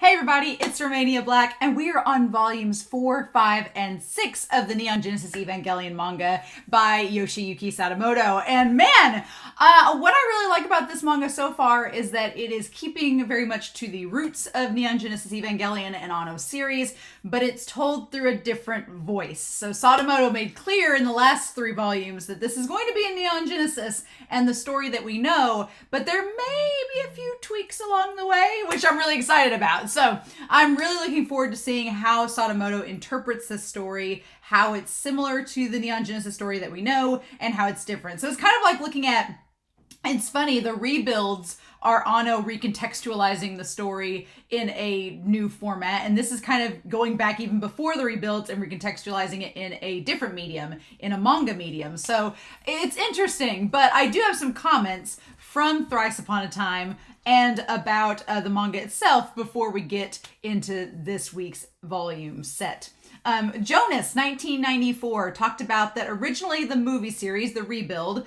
Hey everybody, it's Romania Black, and we are on volumes 4, 5, and 6 of the Neon Genesis Evangelion manga by Yoshiyuki Sadamoto. And man, what I really like about this manga so far is that it is keeping very much to the roots of Neon Genesis Evangelion and Anno's series, but it's told through a different voice. So Sadamoto made clear in the last 3 volumes that this is going to be in Neon Genesis and the story that we know, but there may be a few tweaks along the way, which I'm really excited about. So I'm really looking forward to seeing how Sadamoto interprets this story, how it's similar to the Neon Genesis story that we know, and how it's different. So it's kind of like looking at, it's funny, the rebuilds are Anno recontextualizing the story in a new format, and this is kind of going back even before the rebuilds and recontextualizing it in a different medium, in a manga medium. So it's interesting, but I do have some comments from Thrice Upon a Time and about the manga itself before we get into this week's volume set. Jonas, 1994, talked about that originally the movie series, the rebuild,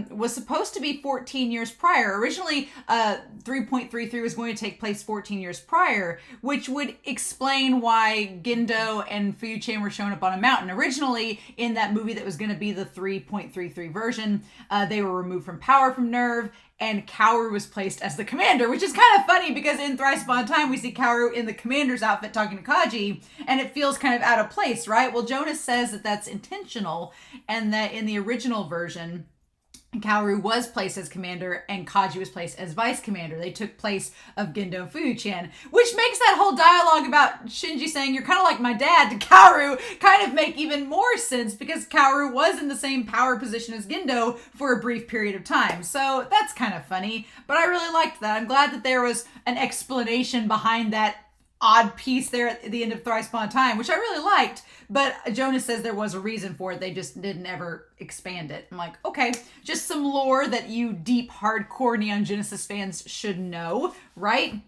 was supposed to be 14 years prior. Originally, 3.33 was going to take place 14 years prior, which would explain why Gendo and Fuyuchan were shown up on a mountain. Originally, in that movie that was going to be the 3.33 version, they were removed from power from Nerv, and Kaoru was placed as the commander, which is kind of funny because in Thrice Upon a Time, we see Kaoru in the commander's outfit talking to Kaji, and it feels kind of out of place, right? Well, Jonas says that that's intentional, and that in the original version, Kaoru was placed as commander and Kaji was placed as vice commander. They took place of Gendo and Fuyuchan, which makes that whole dialogue about Shinji saying, "You're kind of like my dad," to Kaoru kind of make even more sense because Kaoru was in the same power position as Gendo for a brief period of time. So that's kind of funny, but I really liked that. I'm glad that there was an explanation behind that odd piece there at the end of Thrice Upon a Time, which I really liked, but Jonas says there was a reason for it. They just didn't ever expand it. I'm like, okay, just some lore that you deep, hardcore Neon Genesis fans should know, right?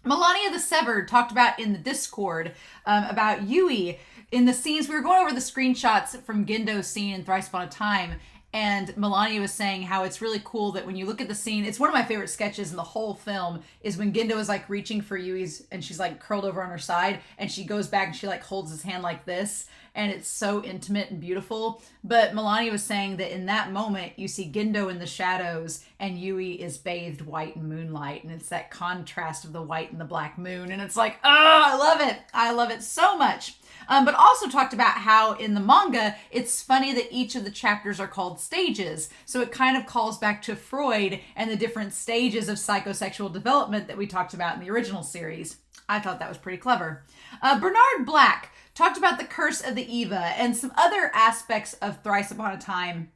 Melania the Severed talked about in the Discord about Yui. In the scenes, we were going over the screenshots from Gendo's scene in Thrice Upon a Time, and Melania was saying how it's really cool that when you look at the scene, it's one of my favorite sketches in the whole film, is when Gendo is like reaching for Yui's and she's like curled over on her side and she goes back and she like holds his hand like this, and it's so intimate and beautiful. But Melania was saying that in that moment you see Gendo in the shadows and Yui is bathed white in moonlight, and it's that contrast of the white and the black moon, and it's like, oh, I love it. I love it so much. But also talked about how in the manga, it's funny that each of the chapters are called stages. So it kind of calls back to Freud and the different stages of psychosexual development that we talked about in the original series. I thought that was pretty clever. Bernard Black talked about the curse of the Eva and some other aspects of Thrice Upon a Time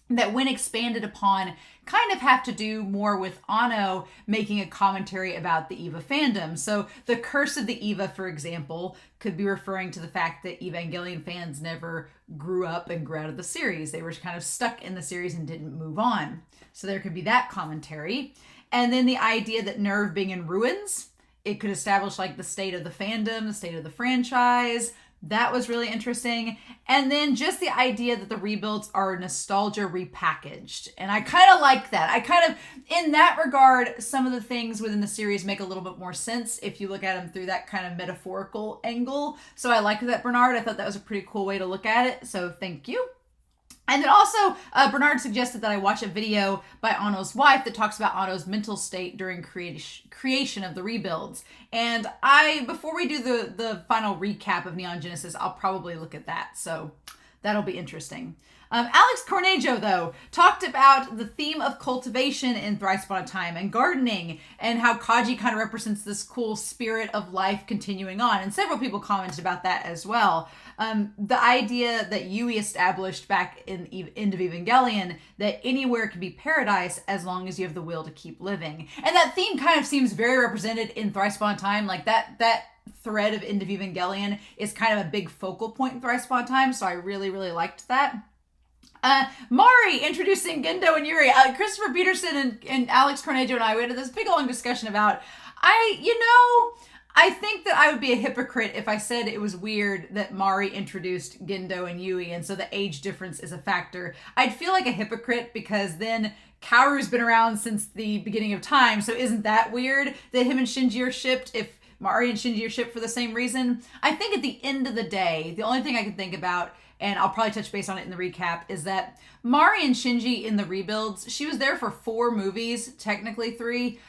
that, when expanded upon, kind of have to do more with Anno making a commentary about the Eva fandom. So the curse of the Eva, for example, could be referring to the fact that Evangelion fans never grew up and grew out of the series. They were kind of stuck in the series and didn't move on. So there could be that commentary. And then the idea that Nerv being in ruins, it could establish like the state of the fandom, the state of the franchise. That was really interesting. And then just the idea that the rebuilds are nostalgia repackaged. And I kind of like that. I kind of, in that regard, some of the things within the series make a little bit more sense if you look at them through that kind of metaphorical angle. So I liked that, Bernard. I thought that was a pretty cool way to look at it. So thank you. And then also, Bernard suggested that I watch a video by Anno's wife that talks about Anno's mental state during creation of the rebuilds. And before we do the final recap of Neon Genesis, I'll probably look at that. So that'll be interesting. Alex Cornejo, though, talked about the theme of cultivation in Thrice Upon a Time and gardening, and how Kaji kind of represents this cool spirit of life continuing on. And several people commented about that as well. The idea that Yui established back in End of Evangelion, that anywhere can be paradise as long as you have the will to keep living. And that theme kind of seems very represented in Thrice Upon a Time. Like that thread of End of Evangelion is kind of a big focal point in Thrice Upon a Time, so I really, really liked that. Mari introducing Gendo and Yuri. Christopher Peterson and Alex Cornejo and I, we had this big long discussion about, I think that I would be a hypocrite if I said it was weird that Mari introduced Gendo and Yui, and so the age difference is a factor. I'd feel like a hypocrite because then Kaoru's been around since the beginning of time, so isn't that weird that him and Shinji are shipped if Mari and Shinji are shipped for the same reason. I think at the end of the day, the only thing I can think about, and I'll probably touch base on it in the recap, is that Mari and Shinji in the rebuilds, she was there for 4 movies, technically 3,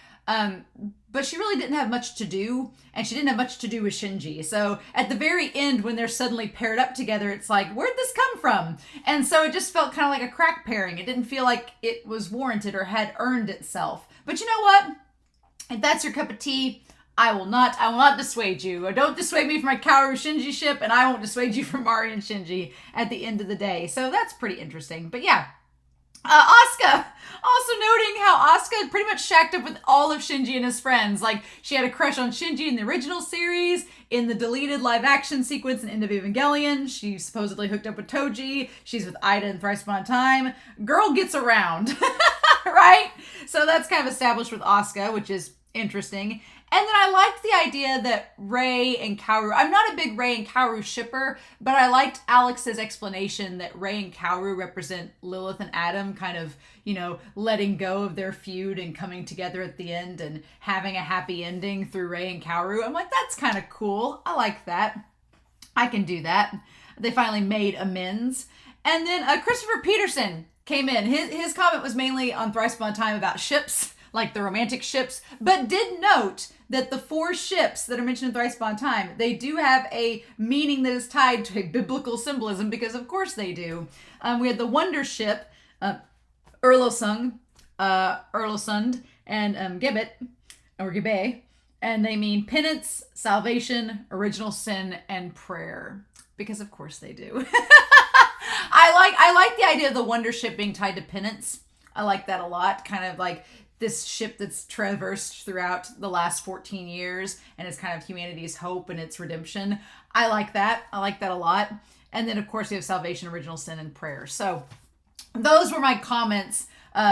but she really didn't have much to do, and she didn't have much to do with Shinji. So at the very end, when they're suddenly paired up together, it's like, where'd this come from? And so it just felt kind of like a crack pairing. It didn't feel like it was warranted or had earned itself. But you know what? If that's your cup of tea, I will not dissuade you. Don't dissuade me from my Kaoru Shinji ship, and I won't dissuade you from Mari and Shinji at the end of the day. So that's pretty interesting. But yeah. Asuka, also noting how Asuka pretty much shacked up with all of Shinji and his friends. Like, she had a crush on Shinji in the original series, in the deleted live action sequence in End of Evangelion. She supposedly hooked up with Toji. She's with Aida in Thrice Upon a Time. Girl gets around, right? So that's kind of established with Asuka, which is interesting. And then I liked the idea that Rei and Kaoru, I'm not a big Rei and Kaoru shipper, but I liked Alex's explanation that Rei and Kaoru represent Lilith and Adam, kind of, you know, letting go of their feud and coming together at the end and having a happy ending through Rei and Kaoru. I'm like, that's kind of cool. I like that. I can do that. They finally made amends. And then Christopher Peterson came in. His comment was mainly on Thrice Upon a Time about ships, like the romantic ships, but did note that the 4 ships that are mentioned in Thrice Upon a Time, they do have a meaning that is tied to a biblical symbolism, because of course they do. We had the Wonder Ship, Erlosund, and Gibbet, or Gibe, and they mean penance, salvation, original sin, and prayer, because of course they do. I like the idea of the Wonder Ship being tied to penance. I like that a lot, kind of like this ship that's traversed throughout the last 14 years and is kind of humanity's hope and its redemption. I like that. I like that a lot. And then, of course, we have salvation, original sin, and prayer. So those were my comments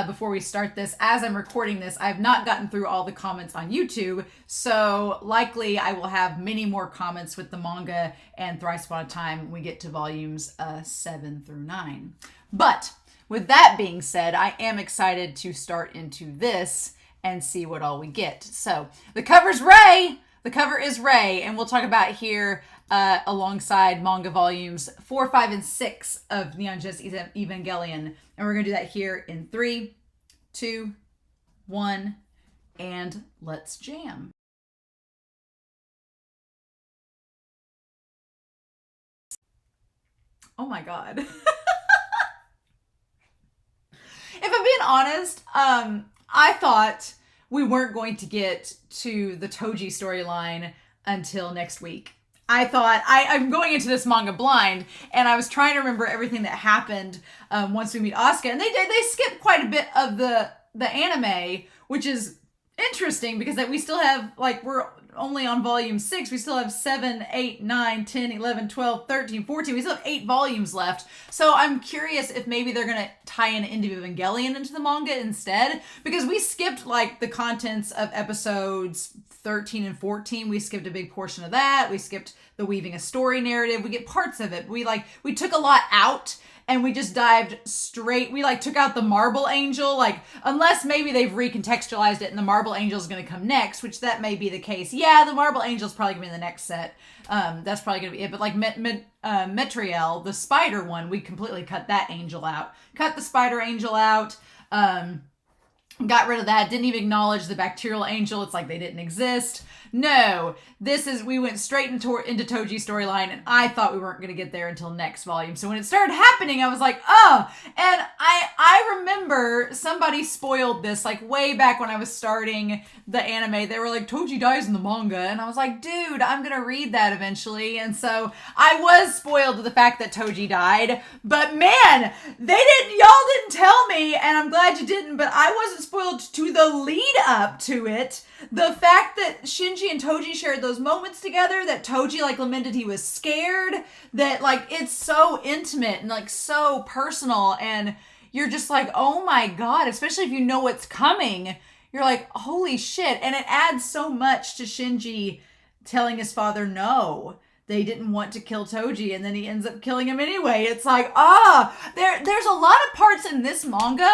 before we start this. As I'm recording this, I've not gotten through all the comments on YouTube, so likely I will have many more comments with the manga and Thrice Upon a Time when we get to volumes 7 through 9. But with that being said, I am excited to start into this and see what all we get. So the cover's Rei. The cover is Rei, and we'll talk about here alongside manga volumes 4, 5, and 6 of Neon Genesis Evangelion. And we're going to do that here in 3, 2, 1, and let's jam. Oh my god. If I'm being honest, I thought we weren't going to get to the Toji storyline until next week. I thought, I'm going into this manga blind, and I was trying to remember everything that happened once we meet Asuka, and they skipped quite a bit of the anime, which is interesting because that we still have, like, we're only on volume 6. We still have 7, 8, 9, 10, 11, 12, 13, 14. We still have 8 volumes left. So I'm curious if maybe they're going to tie in End of Evangelion into the manga instead, because we skipped like the contents of episodes 13 and 14. We skipped a big portion of that. We skipped the weaving a story narrative. We get parts of it. We took a lot out. And we just dived straight. We took out the Marble Angel, unless maybe they've recontextualized it and the Marble Angel is going to come next, which that may be the case. Yeah, the Marble Angel is probably going to be in the next set. That's probably going to be it. But Metriel, the spider one, we completely cut that angel out. Cut the spider angel out. Got rid of that. Didn't even acknowledge the bacterial angel. It's like they didn't exist. No, we went straight into Toji's storyline, and I thought we weren't going to get there until next volume. So when it started happening, I was like, oh, and I remember somebody spoiled this, way back when I was starting the anime. They were like, Toji dies in the manga, and I was like, dude, I'm going to read that eventually. And so I was spoiled to the fact that Toji died, but man, y'all didn't tell me, and I'm glad you didn't, but I wasn't spoiled to the lead up to it. The fact that Shinji and Toji shared those moments together, that Toji lamented he was scared, that it's so intimate and so personal, and you're just like, oh my god, especially if you know what's coming, you're like, holy shit. And it adds so much to Shinji telling his father no, they didn't want to kill Toji, and then he ends up killing him anyway. It's like, there's a lot of parts in this manga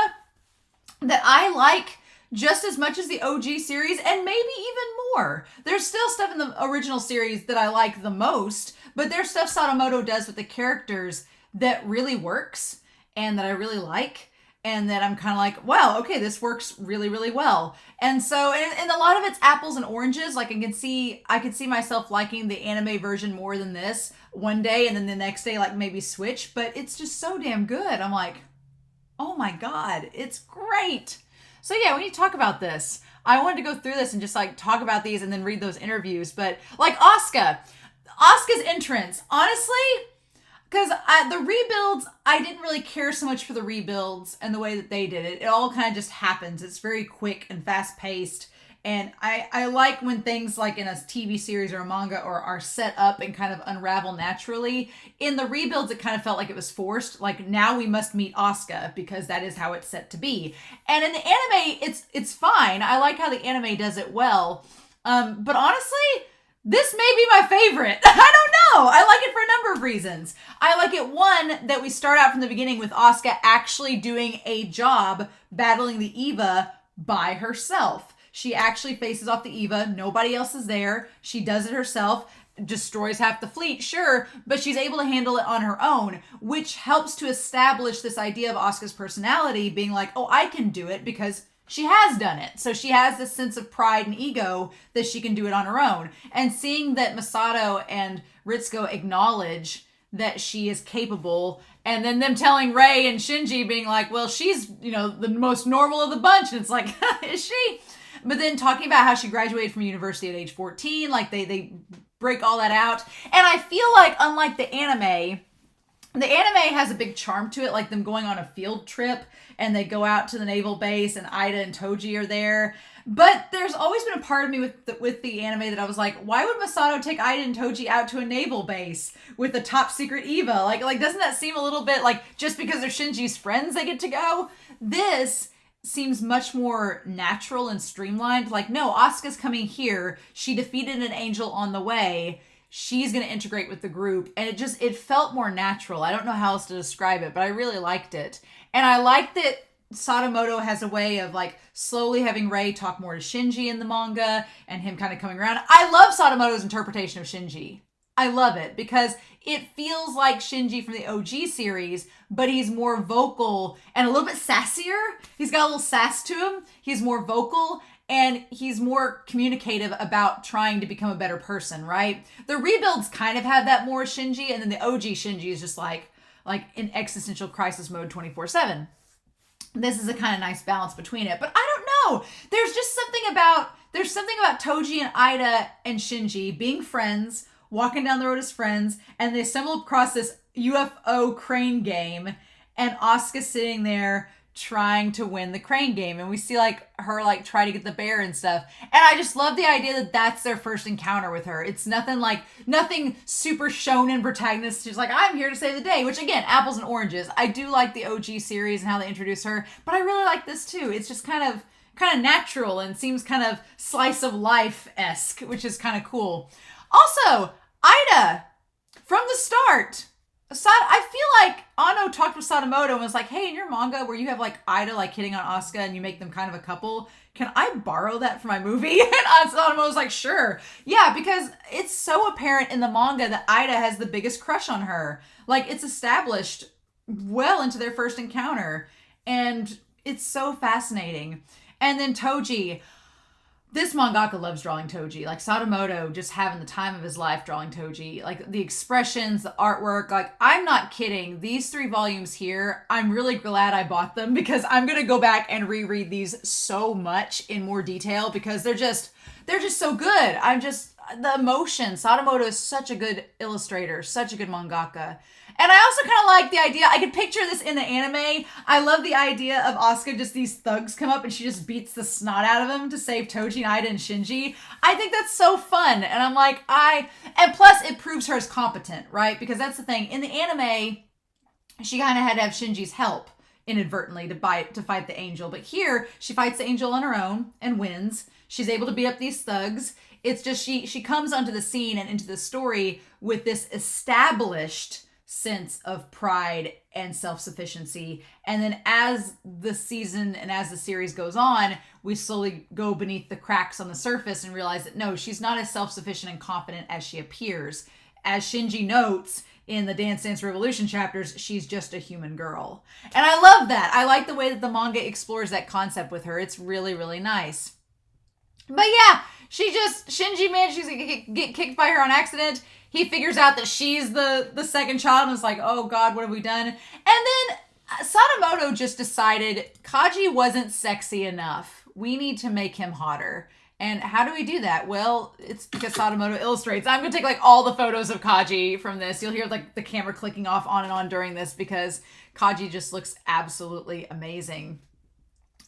that I like just as much as the OG series, and maybe even more. There's still stuff in the original series that I like the most, but there's stuff Sadamoto does with the characters that really works and that I really like. And that I'm kind of like, wow, okay, this works really, really well. And so, and a lot of it's apples and oranges. Like I could see myself liking the anime version more than this one day, and then the next day, like maybe switch. But it's just so damn good. I'm like, oh my God, it's great. So yeah, we need to talk about this. I wanted to go through this and just like talk about these and then read those interviews. But like Asuka's entrance, honestly, because the rebuilds, I didn't really care so much for the rebuilds and the way that they did it. It all kind of just happens. It's very quick and fast paced. And I like when things like in a TV series or a manga are set up and kind of unravel naturally. In the rebuilds, it kind of felt like it was forced. Like, now we must meet Asuka because that is how it's set to be. And in the anime, it's fine. I like how the anime does it well. But honestly, this may be my favorite. I don't know. I like it for a number of reasons. I like it, one, that we start out from the beginning with Asuka actually doing a job battling the Eva by herself. She actually faces off the Eva. Nobody else is there. She does it herself, destroys half the fleet, sure, but she's able to handle it on her own, which helps to establish this idea of Asuka's personality being like, oh, I can do it because she has done it. So she has this sense of pride and ego that she can do it on her own. And seeing that Masato and Ritsuko acknowledge that she is capable, and then them telling Rei and Shinji being like, well, she's, the most normal of the bunch. And it's like, is she? But then talking about how she graduated from university at age 14, like they break all that out. And I feel like, unlike the anime has a big charm to it, like them going on a field trip and they go out to the naval base and Aida and Toji are there. But there's always been a part of me with the anime that I was like, why would Masato take Aida and Toji out to a naval base with a top secret Eva? Like doesn't that seem a little bit like just because they're Shinji's friends they get to go? This seems much more natural and streamlined. Like, no, Asuka's coming here. She defeated an angel on the way. She's going to integrate with the group. And it felt more natural. I don't know how else to describe it, but I really liked it. And I liked that Sadamoto has a way of like slowly having Rei talk more to Shinji in the manga and him kind of coming around. I love Sadamoto's interpretation of Shinji. I love it because it feels like Shinji from the OG series, but he's more vocal and a little bit sassier. He's got a little sass to him. He's more vocal and he's more communicative about trying to become a better person, right? The rebuilds kind of have that more Shinji, and then the OG Shinji is just like in existential crisis mode 24/7. This is a kind of nice balance between it, but I don't know. There's something about Toji and Aida and Shinji being friends, walking down the road as friends, and they stumble across this UFO crane game, and Asuka sitting there trying to win the crane game, and we see her try to get the bear and stuff, and I just love the idea that that's their first encounter with her. It's nothing super shonen protagonist. She's like, I'm here to save the day, which again, apples and oranges. I do like the OG series and how they introduce her, but I really like this too. It's just kind of natural and seems kind of slice of life-esque, which is kind of cool. Also, Aida, from the start, I feel like Anno talked with Sadamoto and was like, hey, in your manga where you have Aida hitting on Asuka and you make them kind of a couple, can I borrow that for my movie? And Sadamoto was like, sure. Yeah, because it's so apparent in the manga that Aida has the biggest crush on her. It's established well into their first encounter. And it's so fascinating. And then Toji. This mangaka loves drawing Toji. Sadamoto just having the time of his life drawing Toji. The expressions, the artwork. I'm not kidding. These 3 volumes here, I'm really glad I bought them because I'm going to go back and reread these so much in more detail because they're just so good. The emotion. Sadamoto is such a good illustrator, such a good mangaka. And I also kind of like the idea, I could picture this in the anime. I love the idea of Asuka, just these thugs come up and she just beats the snot out of them to save Toji and Aida and Shinji. I think that's so fun. And I'm like, and plus it proves her as competent, right? Because that's the thing. In the anime, she kind of had to have Shinji's help inadvertently to fight the angel. But here, she fights the angel on her own and wins. She's able to beat up these thugs. It's just she comes onto the scene and into the story with this established sense of pride and self-sufficiency. And then as the season and as the series goes on, we slowly go beneath the cracks on the surface and realize that no, she's not as self-sufficient and confident as she appears. As Shinji notes in the Dance Dance Revolution chapters, she's just a human girl. And I love that. I like the way that the manga explores that concept with her. It's really, really nice. But yeah, Shinji manages to get kicked by her on accident. He figures out that she's the second child and is like, oh God, what have we done? And then Sadamoto just decided Kaji wasn't sexy enough. We need to make him hotter. And how do we do that? Well, it's because Sadamoto illustrates. I'm going to take like all the photos of Kaji from this. You'll hear like the camera clicking off on and on during this because Kaji just looks absolutely amazing.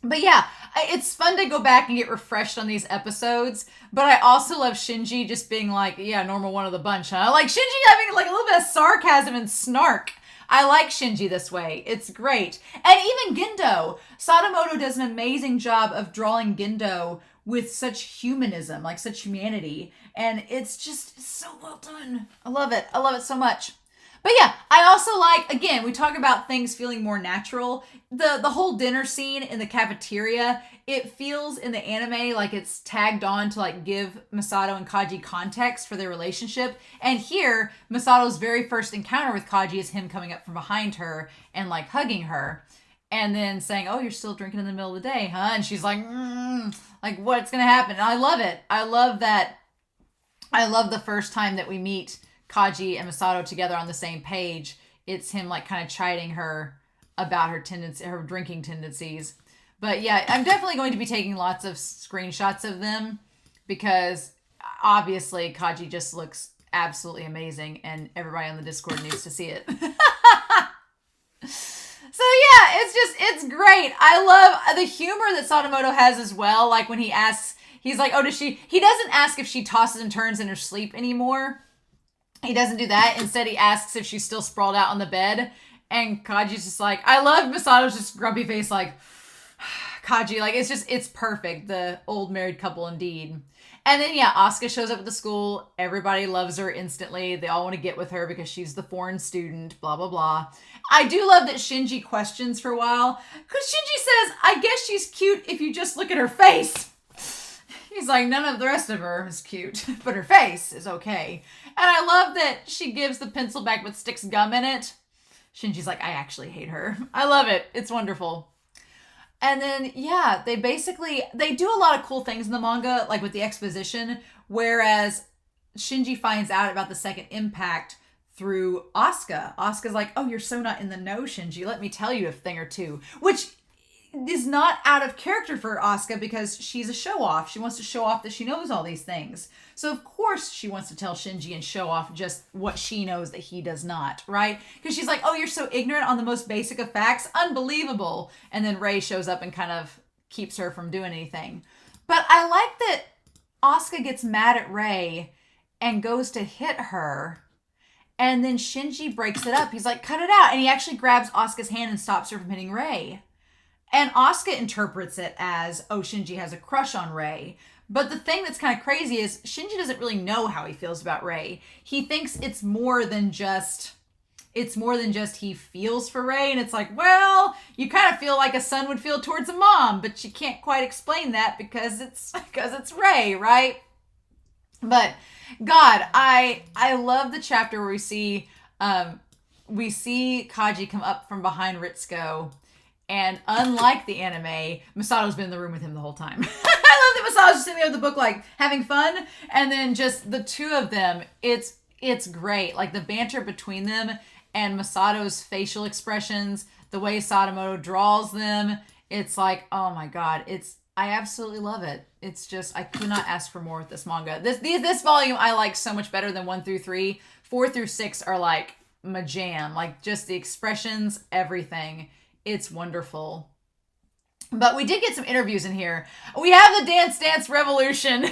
But yeah, it's fun to go back and get refreshed on these episodes. But I also love Shinji just being like, yeah, normal one of the bunch, huh? Like Shinji having like a little bit of sarcasm and snark. I like Shinji this way. It's great. And even Gendo. Sadamoto does an amazing job of drawing Gendo with such humanism, like such humanity. And it's just so well done. I love it. I love it so much. But yeah, I also like, again, we talk about things feeling more natural. The whole dinner scene in the cafeteria, it feels in the anime like it's tagged on to like give Masato and Kaji context for their relationship. And here, Masato's very first encounter with Kaji is him coming up from behind her and like hugging her. And then saying, oh, you're still drinking in the middle of the day, huh? And she's like, like what's going to happen? And I love it. I love that. I love the first time that we meet Kaji and Masato together on the same page. It's him like kind of chiding her about her drinking tendencies. But yeah, I'm definitely going to be taking lots of screenshots of them because obviously Kaji just looks absolutely amazing and everybody on the Discord needs to see it. So yeah, it's great. I love the humor that Sadamoto has as well. Like when he asks, he's like, oh, he doesn't ask if she tosses and turns in her sleep anymore. He doesn't do that. Instead, he asks if she's still sprawled out on the bed. And Kaji's just like, I love Masato's just grumpy face like, Kaji, like it's perfect. The old married couple indeed. And then yeah, Asuka shows up at the school. Everybody loves her instantly. They all want to get with her because she's the foreign student, blah, blah, blah. I do love that Shinji questions for a while. Because Shinji says, I guess she's cute if you just look at her face. He's like, none of the rest of her is cute, but her face is okay. And I love that she gives the pencil back but sticks gum in it. Shinji's like, I actually hate her. I love it. It's wonderful. And then, yeah, they do a lot of cool things in the manga, like with the exposition, whereas Shinji finds out about the second impact through Asuka. Asuka's like, oh, you're so not in the know, Shinji. Let me tell you a thing or two. Which is not out of character for Asuka because she's a show-off. She wants to show off that she knows all these things. So of course she wants to tell Shinji and show off just what she knows that he does not, right? Because she's like, oh, you're so ignorant on the most basic of facts. Unbelievable. And then Rei shows up and kind of keeps her from doing anything. But I like that Asuka gets mad at Rei and goes to hit her. And then Shinji breaks it up. He's like, cut it out. And he actually grabs Asuka's hand and stops her from hitting Rei. And Asuka interprets it as, oh, Shinji has a crush on Rei. But the thing that's kind of crazy is Shinji doesn't really know how he feels about Rei. He thinks it's more than just he feels for Rei. And it's like, well, you kind of feel like a son would feel towards a mom, but you can't quite explain that because it's Rei, right? But God, I love the chapter where we see Kaji come up from behind Ritsuko. And unlike the anime, Masato's been in the room with him the whole time. I love that Masato's just sitting there with the book, like, having fun. And then just the two of them, it's great. Like, the banter between them and Masato's facial expressions, the way Sadamoto draws them, it's like, oh my God. I absolutely love it. It's just, I could not ask for more with this manga. This volume I like so much better than 1 through 3. 4 through 6 are like my jam. Like, just the expressions, everything. It's wonderful. But we did get some interviews in here. We have the Dance Dance Revolution.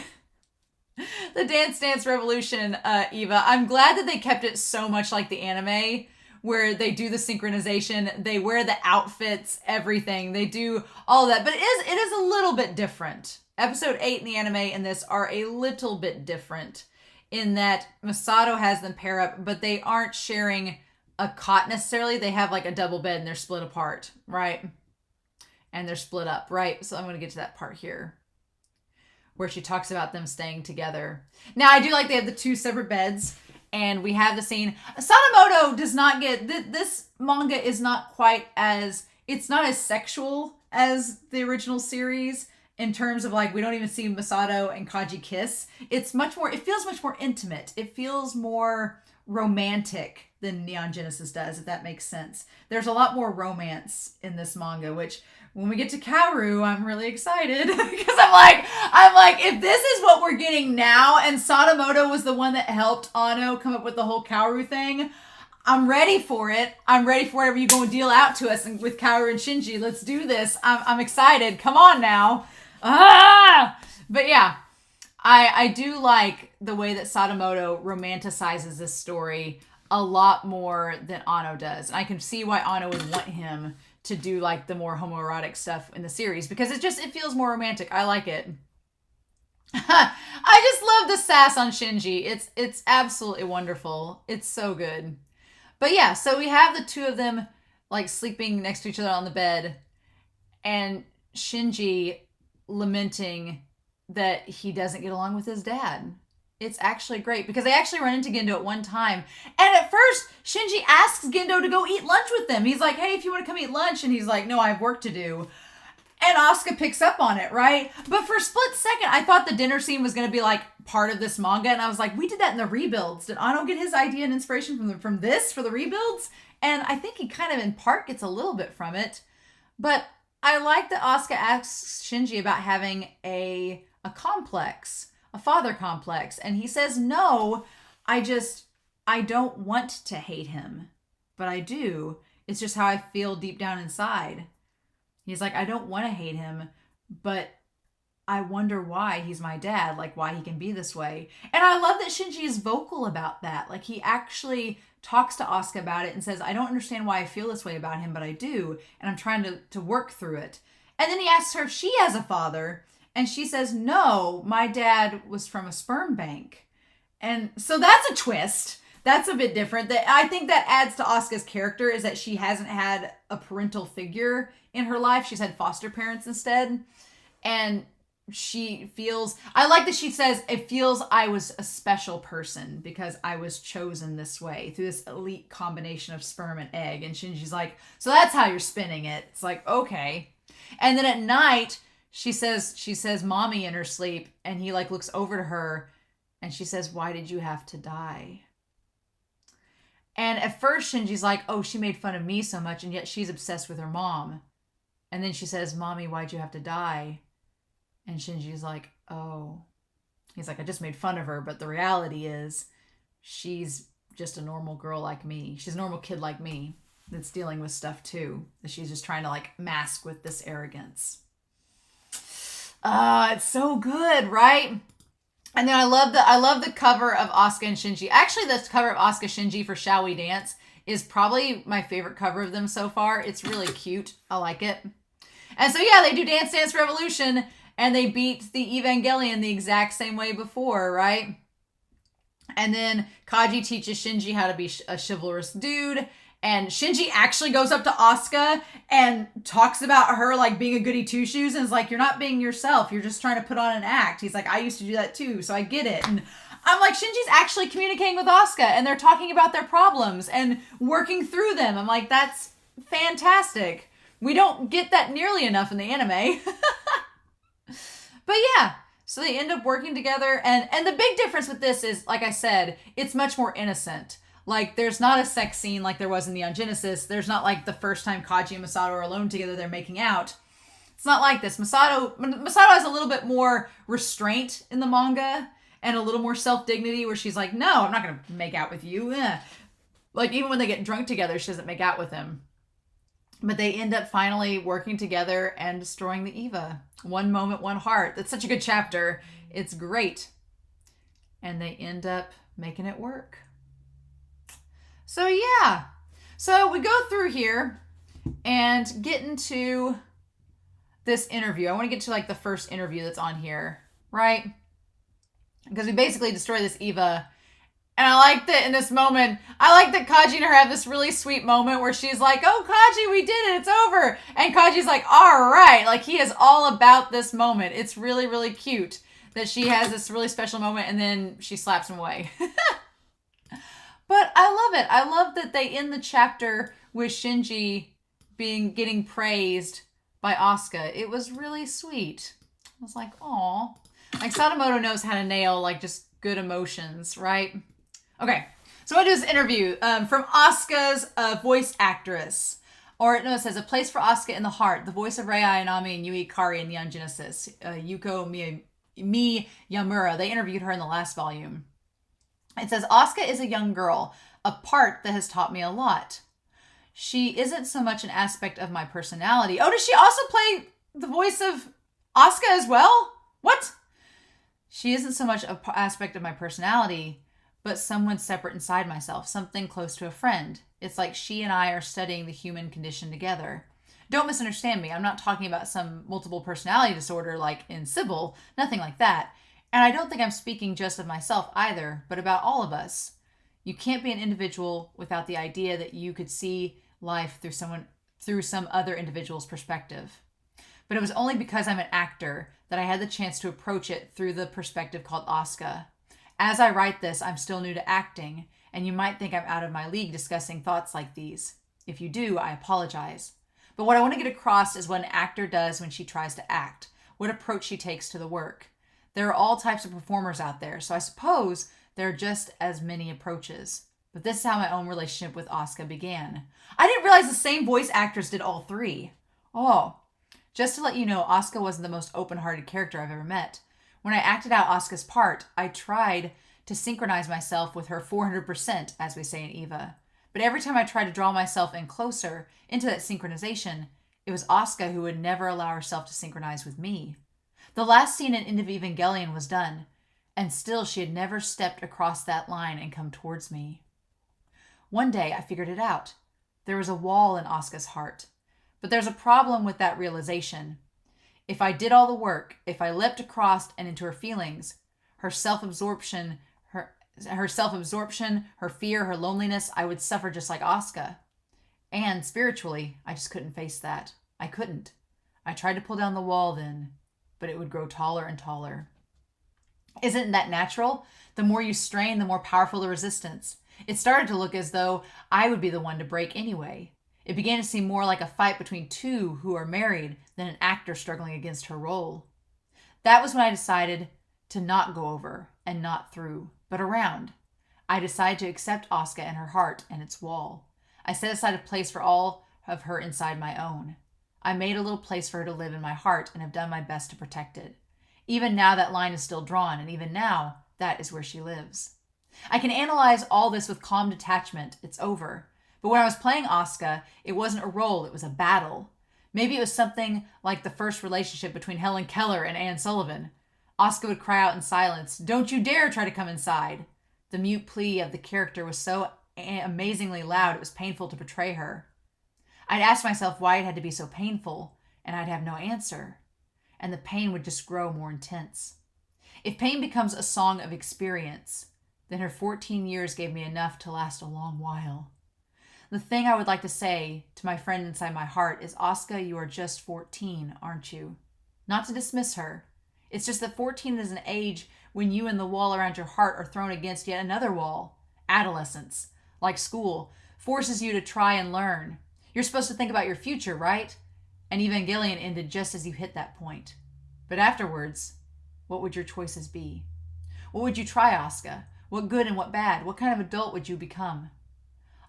The Dance Dance Revolution, Eva. I'm glad that they kept it so much like the anime, where they do the synchronization, they wear the outfits, everything. They do all that. But it is a little bit different. Episode 8 in the anime and this are a little bit different in that Masato has them pair up, but they aren't sharing a cot necessarily. They have like a double bed and they're split apart, right? And they're split up, right? So I'm going to get to that part here where she talks about them staying together. Now, I do like they have the 2 separate beds, and we have the scene. Sadamoto does not get... This manga is not quite as... It's not as sexual as the original series in terms of, like, we don't even see Masato and Kaji kiss. It's much more... It feels much more intimate. It feels more romantic than Neon Genesis does, if that makes sense. There's a lot more romance in this manga, which... When we get to Kaoru, I'm really excited because I'm like, if this is what we're getting now, and Sadamoto was the one that helped Ano come up with the whole Kaoru thing, I'm ready for it. I'm ready for whatever you're going to deal out to us with Kaoru and Shinji. Let's do this. I'm excited. Come on now. But yeah, I do like the way that Sadamoto romanticizes this story a lot more than Ano does. And I can see why Ano would want him to do like the more homoerotic stuff in the series because it feels more romantic. I like it. I just love the sass on Shinji. It's absolutely wonderful. It's so good. But yeah, so we have the 2 of them like sleeping next to each other on the bed, and Shinji lamenting that he doesn't get along with his dad. It's actually great because they actually run into Gendo at one time. And at first, Shinji asks Gendo to go eat lunch with them. He's like, hey, if you want to come eat lunch. And he's like, no, I have work to do. And Asuka picks up on it, right? But for a split second, I thought the dinner scene was going to be like part of this manga. And I was like, we did that in the rebuilds. Did Ano get his idea and inspiration from this for the rebuilds? And I think he kind of in part gets a little bit from it. But I like that Asuka asks Shinji about having a complex. A father complex. And he says, no, I don't want to hate him, but I do. It's just how I feel deep down inside. He's like, I don't want to hate him, but I wonder why he's my dad, like why he can be this way. And I love that Shinji is vocal about that. Like he actually talks to Asuka about it and says, I don't understand why I feel this way about him, but I do. And I'm trying to work through it. And then he asks her if she has a father. And she says, no, my dad was from a sperm bank. And so that's a twist. That's a bit different. I think that adds to Asuka's character is that she hasn't had a parental figure in her life. She's had foster parents instead. And she feels, I like that she says, it feels I was a special person because I was chosen this way through this elite combination of sperm and egg. And Shinji's like, so that's how you're spinning it. It's like, okay. And then at night, she says mommy in her sleep, and he like looks over to her and she says, why did you have to die? And at first Shinji's like, oh, she made fun of me so much, and yet she's obsessed with her mom. And then she says, mommy, why'd you have to die? And Shinji's like, oh. He's like, I just made fun of her, but the reality is she's just a normal girl like me. She's a normal kid like me that's dealing with stuff too, that she's just trying to like mask with this arrogance. It's so good, right? And then I love the cover of Asuka and Shinji. Actually, the cover of Asuka Shinji for Shall We Dance is probably my favorite cover of them so far. It's really cute. I like it. And so yeah, they do Dance Dance Revolution and they beat the Evangelion the exact same way before, right? And then Kaji teaches Shinji how to be a chivalrous dude. And Shinji actually goes up to Asuka and talks about her like being a goody two shoes and is like, you're not being yourself. You're just trying to put on an act. He's like, I used to do that too, so I get it. And I'm like, Shinji's actually communicating with Asuka and they're talking about their problems and working through them. I'm like, that's fantastic. We don't get that nearly enough in the anime. But yeah, so they end up working together. And the big difference with this is, like I said, it's much more innocent. Like, there's not a sex scene like there was in Neon Genesis. There's not like the first time Kaji and Masato are alone together, they're making out. It's not like this. Masato has a little bit more restraint in the manga and a little more self-dignity where she's like, no, I'm not going to make out with you. Like, even when they get drunk together, she doesn't make out with him. But they end up finally working together and destroying the Eva. One moment, one heart. That's such a good chapter. It's great. And they end up making it work. So yeah, so we go through here and get into this interview. I want to get to like the first interview that's on here, right? Because we basically destroy this Eva And I like that in this moment, I like that Kaji and her have this really sweet moment where she's like, oh, Kaji, we did it. It's over. And Kaji's like, all right. Like, he is all about this moment. It's really, really cute that she has this really special moment and then she slaps him away. But I love it. I love that they end the chapter with Shinji getting praised by Asuka. It was really sweet. I was like, aw. Like, Sadamoto knows how to nail, like, just good emotions, right? Okay, so I do this interview from Asuka's voice actress. Or, no, it says, a place for Asuka in the heart, the voice of Rei Ayanami and Yui Kari in Neon Genesis. Yuko Miyamura, they interviewed her in the last volume. It says, Asuka is a young girl, a part that has taught me a lot. She isn't so much an aspect of my personality. Oh, does she also play the voice of Asuka as well? What? She isn't so much an aspect of my personality, but someone separate inside myself, something close to a friend. It's like she and I are studying the human condition together. Don't misunderstand me. I'm not talking about some multiple personality disorder like in Sybil, nothing like that. And I don't think I'm speaking just of myself either, but about all of us. You can't be an individual without the idea that you could see life through some other individual's perspective. But it was only because I'm an actor that I had the chance to approach it through the perspective called Asuka. As I write this, I'm still new to acting, and you might think I'm out of my league discussing thoughts like these. If you do, I apologize. But what I want to get across is what an actor does when she tries to act, what approach she takes to the work. There are all types of performers out there, so I suppose there are just as many approaches. But this is how my own relationship with Asuka began. I didn't realize the same voice actors did all three. Oh, just to let you know, Asuka wasn't the most open-hearted character I've ever met. When I acted out Asuka's part, I tried to synchronize myself with her 400%, as we say in EVA. But every time I tried to draw myself in closer into that synchronization, it was Asuka who would never allow herself to synchronize with me. The last scene in End of Evangelion was done, and still she had never stepped across that line and come towards me. One day, I figured it out. There was a wall in Asuka's heart. But there's a problem with that realization. If I did all the work, if I leapt across and into her feelings, her self-absorption, her fear, her loneliness, I would suffer just like Asuka. And spiritually, I just couldn't face that. I couldn't. I tried to pull down the wall then, but it would grow taller and taller. Isn't that natural? The more you strain, the more powerful the resistance. It started to look as though I would be the one to break anyway. It began to seem more like a fight between two who are married than an actor struggling against her role. That was when I decided to not go over and not through, but around. I decided to accept Asuka and her heart and its wall. I set aside a place for all of her inside my own. I made a little place for her to live in my heart and have done my best to protect it. Even now that line is still drawn, and even now, that is where she lives. I can analyze all this with calm detachment. It's over. But when I was playing Asuka, it wasn't a role, it was a battle. Maybe it was something like the first relationship between Helen Keller and Anne Sullivan. Asuka would cry out in silence, "Don't you dare try to come inside." The mute plea of the character was so amazingly loud it was painful to portray her. I'd ask myself why it had to be so painful, and I'd have no answer. And the pain would just grow more intense. If pain becomes a song of experience, then her 14 years gave me enough to last a long while. The thing I would like to say to my friend inside my heart is, Asuka, you are just 14, aren't you? Not to dismiss her. It's just that 14 is an age when you and the wall around your heart are thrown against yet another wall. Adolescence, like school, forces you to try and learn. You're supposed to think about your future, right? And Evangelion ended just as you hit that point. But afterwards, what would your choices be? What would you try, Asuka? What good and what bad? What kind of adult would you become?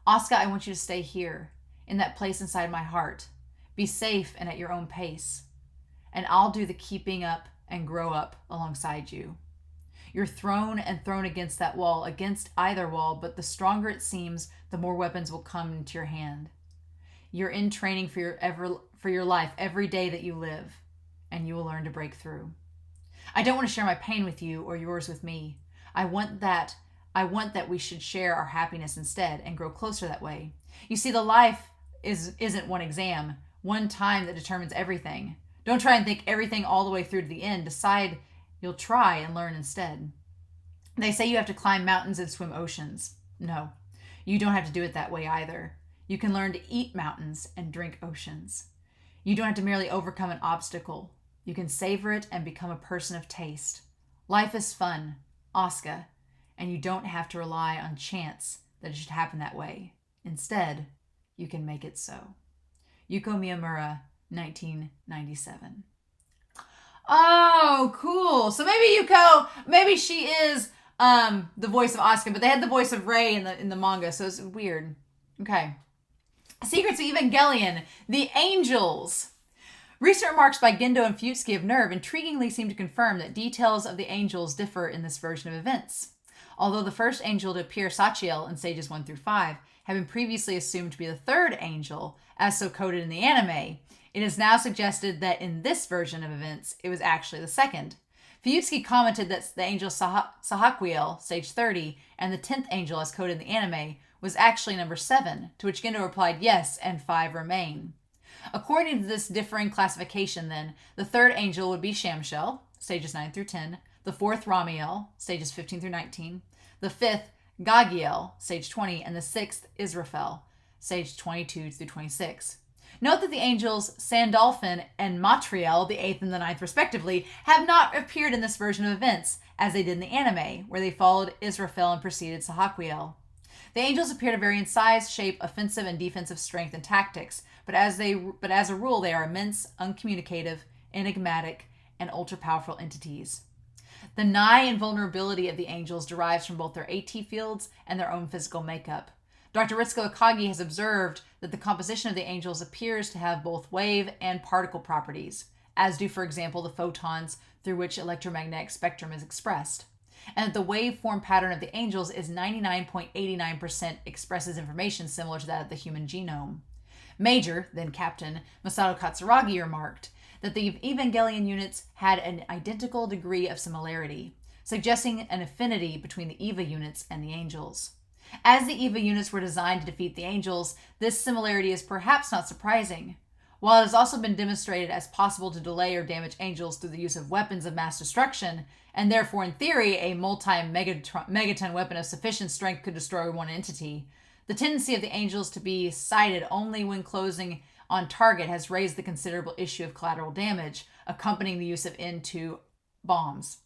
Asuka, I want you to stay here, in that place inside my heart. Be safe and at your own pace. And I'll do the keeping up and grow up alongside you. You're thrown and thrown against that wall, against either wall, but the stronger it seems, the more weapons will come into your hand. You're in training for your life every day that you live, and you will learn to break through. I don't want to share my pain with you or yours with me. I want that we should share our happiness instead and grow closer that way. You see, the life isn't one exam, one time that determines everything. Don't try and think everything all the way through to the end. Decide you'll try and learn instead. They say you have to climb mountains and swim oceans. No, you don't have to do it that way either. You can learn to eat mountains and drink oceans. You don't have to merely overcome an obstacle. You can savor it and become a person of taste. Life is fun, Asuka, and you don't have to rely on chance that it should happen that way. Instead, you can make it so. Yuko Miyamura, 1997. Oh, cool. So maybe Yuko, maybe she is the voice of Asuka, but they had the voice of Rei in the manga, so it's weird. Okay. Secrets of Evangelion, the Angels. Recent remarks by Gendo and Fuyutsuki of Nerv intriguingly seem to confirm that details of the Angels differ in this version of events. Although the first angel to appear, Sachiel, in stages 1 through 5, had been previously assumed to be the third angel, as so coded in the anime, it is now suggested that in this version of events, it was actually the second. Fuyutsuki commented that the angel Sahaquiel, stage 30, and the 10th angel, as coded in the anime, was actually number 7, to which Gendo replied yes, and 5 remain. According to this differing classification, then, the third angel would be Shamshel, stages 9 through 10, the fourth Ramiel, stages 15 through 19, the fifth Gagiel, stage 20, and the sixth Israfel, stage 22 through 26. Note that the angels Sandalphon and Matriel, the 8th and the 9th respectively, have not appeared in this version of events, as they did in the anime, where they followed Israfel and preceded Sahaquiel. The angels appear to vary in size, shape, offensive and defensive strength, and tactics, but as a rule they are immense, uncommunicative, enigmatic, and ultra-powerful entities. The nigh invulnerability of the angels derives from both their AT fields and their own physical makeup. Dr. Ritsuko Akagi has observed that the composition of the angels appears to have both wave and particle properties, as do, for example, the photons through which electromagnetic spectrum is expressed, and that the waveform pattern of the angels is 99.89% expresses information similar to that of the human genome. Major, then Captain, Masato Katsuragi remarked that the Evangelion units had an identical degree of similarity, suggesting an affinity between the EVA units and the angels. As the EVA units were designed to defeat the angels, this similarity is perhaps not surprising. While it has also been demonstrated as possible to delay or damage angels through the use of weapons of mass destruction, and therefore in theory a multi-megaton weapon of sufficient strength could destroy one entity, the tendency of the angels to be sighted only when closing on target has raised the considerable issue of collateral damage, accompanying the use of N2 bombs.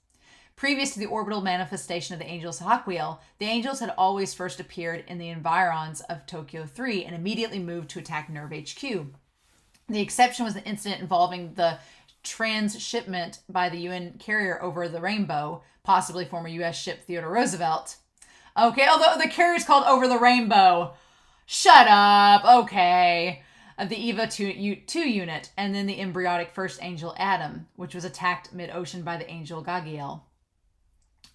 Previous to the orbital manifestation of the angel Sahaquiel, the angels had always first appeared in the environs of Tokyo 3 and immediately moved to attack Nerv HQ. The exception was the incident involving the transshipment by the UN carrier over the Rainbow, possibly former U.S. ship Theodore Roosevelt. Okay, although the carrier's called Over the Rainbow. Shut up. Okay. Of the EVA 2 unit, and then the embryonic first angel Adam, which was attacked mid-ocean by the angel Gagiel.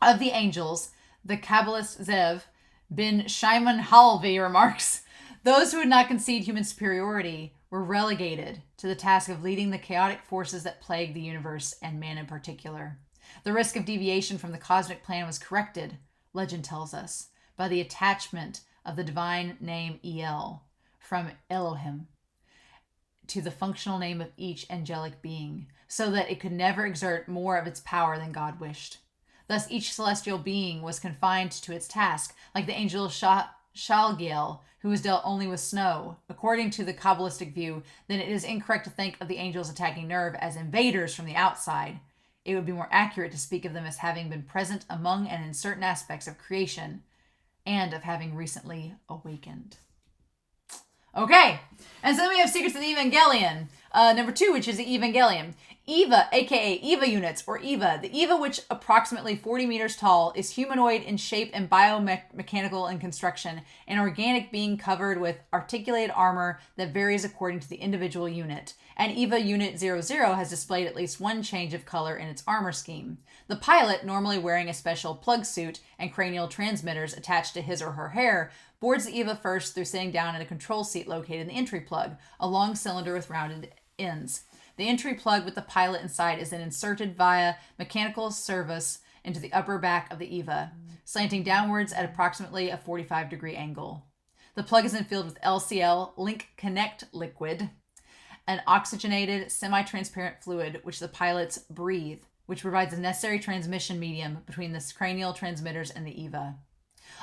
Of the angels, the Kabbalist Zev bin Shimon Halvi remarks, those who would not concede human superiority were relegated to the task of leading the chaotic forces that plague the universe, and man in particular. The risk of deviation from the cosmic plan was corrected, legend tells us, by the attachment of the divine name El, from Elohim, to the functional name of each angelic being, so that it could never exert more of its power than God wished. Thus, each celestial being was confined to its task, like the angel Shalgiel, who was dealt only with snow. According to the Kabbalistic view, then it is incorrect to think of the angels attacking Nerv as invaders from the outside. It would be more accurate to speak of them as having been present among and in certain aspects of creation, and of having recently awakened. Okay, and so then we have Secrets of the Evangelion. Number 2, which is the Evangelion. EVA, aka EVA units, or EVA. The EVA, which approximately 40 meters tall, is humanoid in shape and biomechanical in construction, an organic being covered with articulated armor that varies according to the individual unit. And EVA Unit 00 has displayed at least one change of color in its armor scheme. The pilot, normally wearing a special plug suit and cranial transmitters attached to his or her hair, boards the EVA first through sitting down in a control seat located in the entry plug, a long cylinder with rounded ends. The entry plug with the pilot inside is then inserted via mechanical service into the upper back of the EVA, slanting downwards at approximately a 45-degree angle. The plug is then filled with LCL, Link Connect liquid, an oxygenated, semi-transparent fluid which the pilots breathe, which provides a necessary transmission medium between the cranial transmitters and the EVA.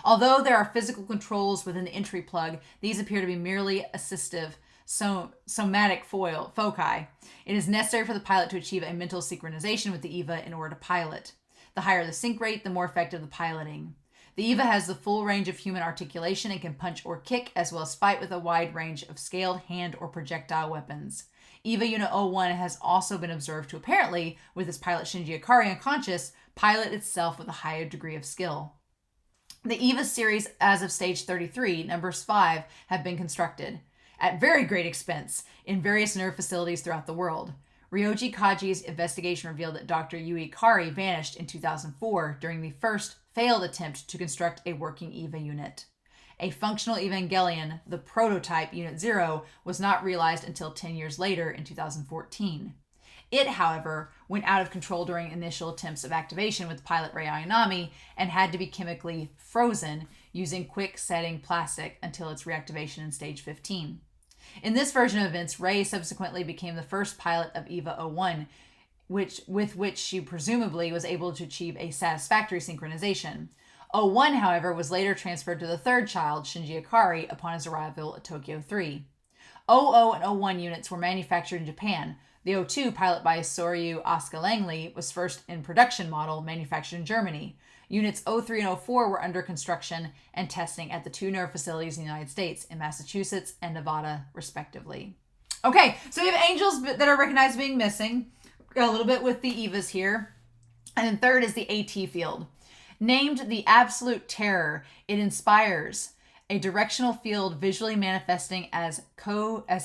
Although there are physical controls within the entry plug, these appear to be merely assistive somatic foci. It is necessary for the pilot to achieve a mental synchronization with the EVA in order to pilot. The higher the sync rate, the more effective the piloting. The EVA has the full range of human articulation and can punch or kick, as well as fight with a wide range of scaled hand or projectile weapons. EVA Unit 01 has also been observed to apparently, with its pilot Shinji Ikari unconscious, pilot itself with a higher degree of skill. The EVA series, as of stage 33, numbers 5, have been constructed, at very great expense, in various Nerv facilities throughout the world. Ryoji Kaji's investigation revealed that Dr. Yui Ikari vanished in 2004 during the first failed attempt to construct a working EVA unit. A functional Evangelion, the prototype Unit 0, was not realized until 10 years later in 2014. It, however, went out of control during initial attempts of activation with pilot Rei Ayanami and had to be chemically frozen using quick-setting plastic until its reactivation in stage 15. In this version of events, Rei subsequently became the first pilot of EVA 01, with which she presumably was able to achieve a satisfactory synchronization. 01, however, was later transferred to the third child, Shinji Ikari, upon his arrival at Tokyo 3. 00 and 01 units were manufactured in Japan. The 02, piloted by Soryu Asuka Langley, was first in production model manufactured in Germany. Units 03 and 04 were under construction and testing at the two Nerv facilities in the United States, in Massachusetts and Nevada, respectively. Okay, so we have angels that are recognized being missing, a little bit with the EVAs here. And then third is the AT field. Named the Absolute Terror, it inspires a directional field visually manifesting as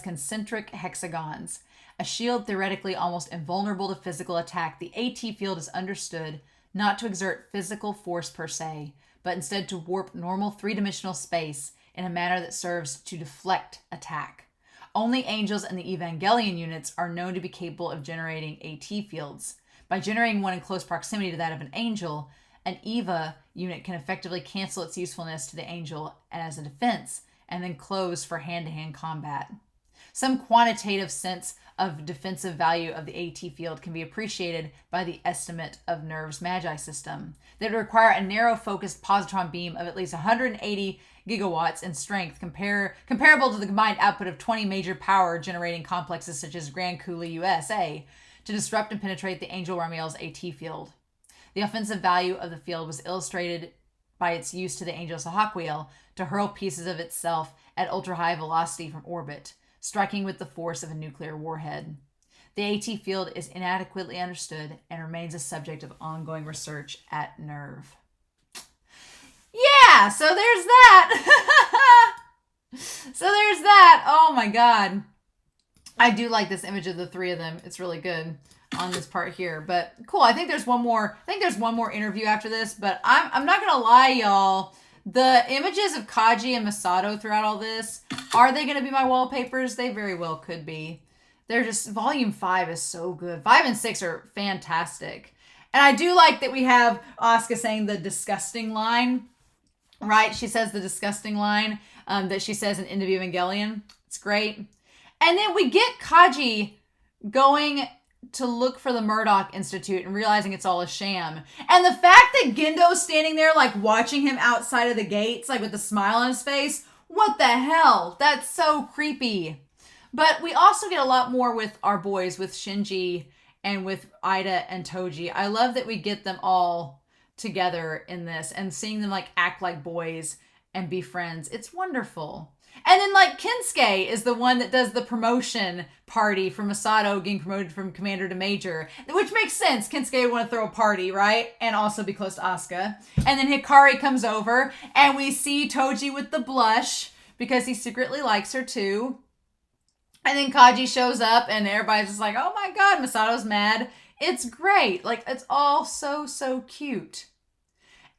concentric hexagons. A shield theoretically almost invulnerable to physical attack, the AT field is understood not to exert physical force per se, but instead to warp normal three-dimensional space in a manner that serves to deflect attack. Only angels and the Evangelion units are known to be capable of generating AT fields. By generating one in close proximity to that of an angel, an EVA unit can effectively cancel its usefulness to the angel as a defense, and then close for hand-to-hand combat. Some quantitative sense of defensive value of the AT field can be appreciated by the estimate of Nerv's Magi system. They would require a narrow-focused positron beam of at least 180 gigawatts in strength, comparable to the combined output of 20 major power-generating complexes such as Grand Coulee, USA, to disrupt and penetrate the Angel Ramiel's AT field. The offensive value of the field was illustrated by its use to the Angel Sahaquiel to hurl pieces of itself at ultra-high velocity from orbit, striking with the force of a nuclear warhead. The AT field is inadequately understood and remains a subject of ongoing research at Nerv. Yeah, so there's that. Oh my god. I do like this image of the three of them. It's really good on this part here. But cool. I think there's one more interview after this, but I'm not gonna lie, y'all. The images of Kaji and Masato throughout all this, are they going to be my wallpapers? They very well could be. They're just, volume 5 is so good. 5 and 6 are fantastic. And I do like that we have Asuka saying the disgusting line, right? She says the disgusting line that she says in End of Evangelion. It's great. And then we get Kaji going to look for the Murdoch Institute and realizing it's all a sham. And the fact that Gendo's standing there, like, watching him outside of the gates, like, with a smile on his face, what the hell? That's so creepy. But we also get a lot more with our boys, with Shinji and with Aida and Toji. I love that we get them all together in this and seeing them, like, act like boys and be friends. It's wonderful. And then, like, Kensuke is the one that does the promotion party for Masato getting promoted from commander to major, which makes sense. Kensuke would want to throw a party, right? And also be close to Asuka. And then Hikari comes over, and we see Toji with the blush because he secretly likes her too. And then Kaji shows up, and everybody's just like, oh my god, Masato's mad. It's great. Like, it's all so, so cute.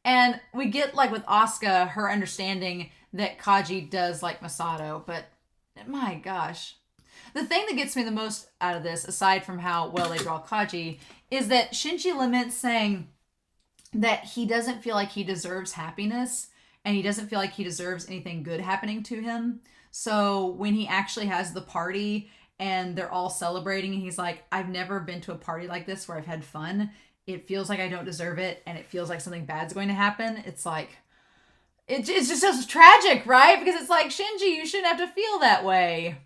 And we get, like, with Asuka, her understanding that Kaji does like Masato, but my gosh. The thing that gets me the most out of this, aside from how well they draw Kaji, is that Shinji laments saying that he doesn't feel like he deserves happiness, and he doesn't feel like he deserves anything good happening to him. So when he actually has the party, and they're all celebrating, and he's like, I've never been to a party like this where I've had fun. it feels like I don't deserve it, and it feels like something bad's going to happen. It's like, it's just so tragic, right? Because it's like, Shinji, you shouldn't have to feel that way.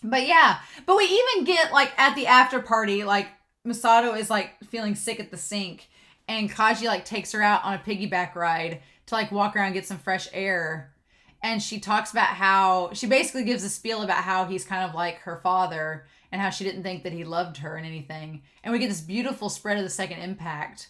But yeah, but we even get, like, at the after party, like, Masato is, like, feeling sick at the sink, and Kaji, like, takes her out on a piggyback ride to, like, walk around and get some fresh air. And she talks about how, she basically gives a spiel about how he's kind of like her father, and how she didn't think that he loved her and anything. And we get this beautiful spread of the second impact.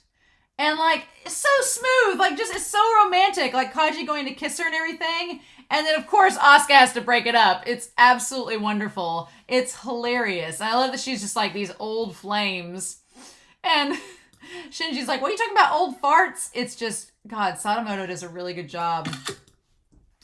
And, like, it's so smooth. Like, just, it's so romantic. Like, Kaji going to kiss her and everything. And then, of course, Asuka has to break it up. It's absolutely wonderful. It's hilarious. And I love that she's just like these old flames. And Shinji's like, what are you talking about, old farts? It's just, God, Sadamoto does a really good job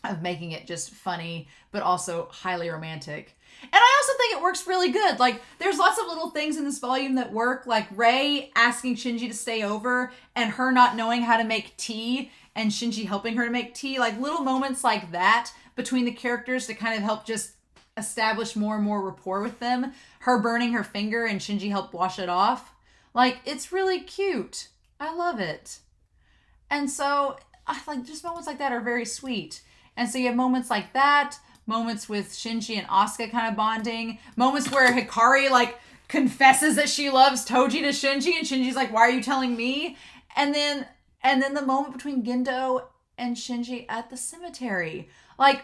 of making it just funny, but also highly romantic. And I also think it works really good. Like, there's lots of little things in this volume that work, like Rei asking Shinji to stay over and her not knowing how to make tea and Shinji helping her to make tea. Like, little moments like that between the characters to kind of help just establish more and more rapport with them. Her burning her finger and Shinji helped wash it off. Like, it's really cute. I love it. And so, like, just moments like that are very sweet. And so you have moments like that, moments with Shinji and Asuka kind of bonding, moments where Hikari, like, confesses that she loves Toji to Shinji, and Shinji's like, why are you telling me? And then the moment between Gendo and Shinji at the cemetery. Like,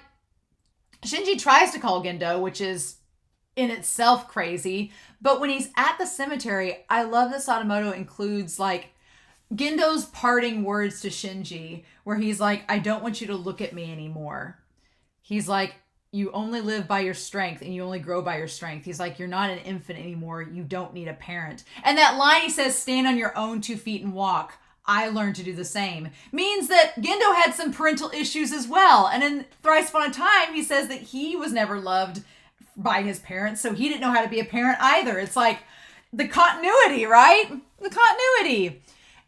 Shinji tries to call Gendo, which is in itself crazy, but when he's at the cemetery, I love that Sadamoto includes, like, Gendo's parting words to Shinji, where he's like, I don't want you to look at me anymore. He's like, you only live by your strength and you only grow by your strength. He's like, you're not an infant anymore. You don't need a parent. And that line he says, stand on your own 2 feet and walk. I learned to do the same. Means that Gendo had some parental issues as well. And in Thrice Upon a Time, he says that he was never loved by his parents, so he didn't know how to be a parent either. It's like the continuity, right? The continuity.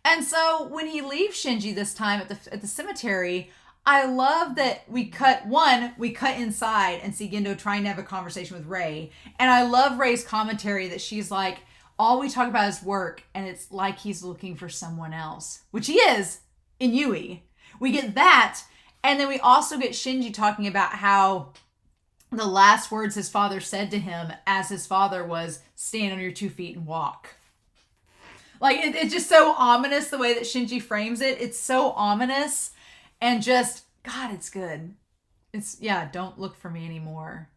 And so when he leaves Shinji this time at the cemetery, I love that we cut inside and see Gendo trying to have a conversation with Rei. And I love Rei's commentary that she's like, all we talk about is work, and it's like he's looking for someone else, which he is in Yui. We get that, and then we also get Shinji talking about how the last words his father said to him as his father was, stand on your 2 feet and walk. Like, it's just so ominous the way that Shinji frames it. It's so ominous. And just, God, it's good. It's, yeah, don't look for me anymore.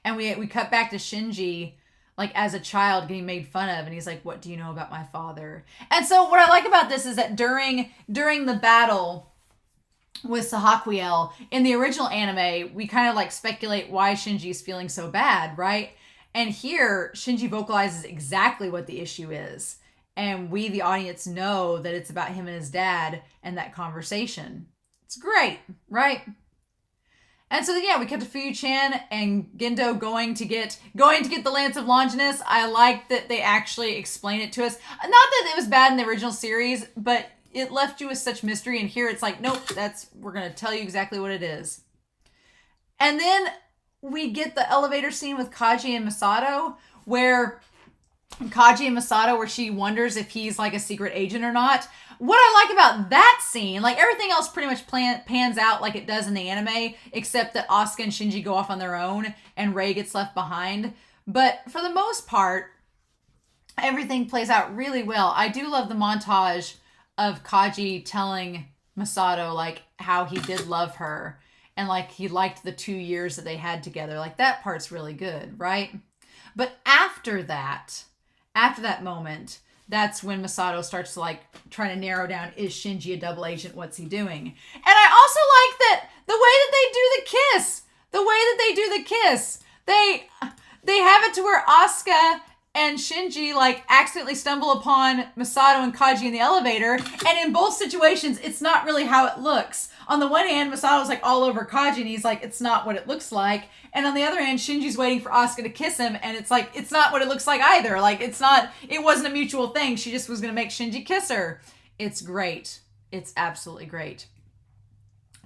And we cut back to Shinji, like, as a child getting made fun of. And he's like, what do you know about my father? And so what I like about this is that during the battle with Sahaquiel, in the original anime, we kind of, like, speculate why Shinji's feeling so bad, right? And here, Shinji vocalizes exactly what the issue is. And we, the audience, know that it's about him and his dad and that conversation. It's great, right? And so, yeah, we cut to Fuyu-chan and Gendo going to get the Lance of Longinus. I like that they actually explain it to us. Not that it was bad in the original series, but it left you with such mystery. And here it's like, nope, we're going to tell you exactly what it is. And then we get the elevator scene with Kaji and Masato, where she wonders if he's like a secret agent or not. What I like about that scene, like everything else pretty much pans out like it does in the anime, except that Asuka and Shinji go off on their own and Rei gets left behind. But for the most part, everything plays out really well. I do love the montage of Kaji telling Masato like how he did love her and like he liked the 2 years that they had together. Like that part's really good, right? But after that moment, that's when Masato starts to like trying to narrow down, is Shinji a double agent? What's he doing? And I also like that the way that they do the kiss, they have it to where Asuka and Shinji like accidentally stumble upon Masato and Kaji in the elevator. And in both situations, it's not really how it looks. On the one hand, Masato's like all over Kaji and he's like, it's not what it looks like. And on the other hand, Shinji's waiting for Asuka to kiss him and it's like, it's not what it looks like either. Like it wasn't a mutual thing. She just was going to make Shinji kiss her. It's great. It's absolutely great.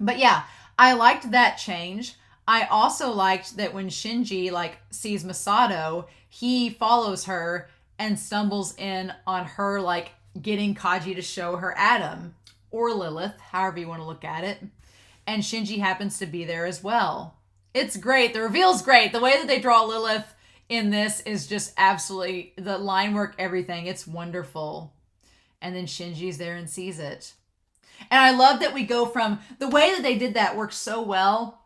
But yeah, I liked that change. I also liked that when Shinji like sees Masato, he follows her and stumbles in on her like getting Kaji to show her Adam or Lilith, however you want to look at it. And Shinji happens to be there as well. It's great. The reveal's great. The way that they draw Lilith in this is just absolutely, the line work, everything. It's wonderful. And then Shinji's there and sees it. And I love that we go from, the way that they did that works so well,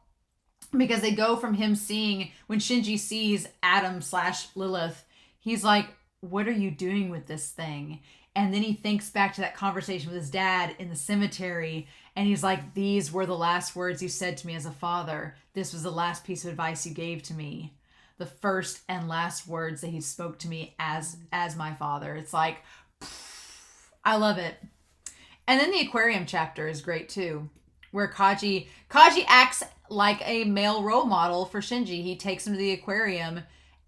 because they go from him seeing, when Shinji sees Adam / Lilith, he's like, what are you doing with this thing? And then he thinks back to that conversation with his dad in the cemetery, and he's like, these were the last words you said to me as a father. This was the last piece of advice you gave to me. The first and last words that he spoke to me as my father. It's like, I love it. And then the aquarium chapter is great too, where Kaji acts like a male role model for Shinji. He takes him to the aquarium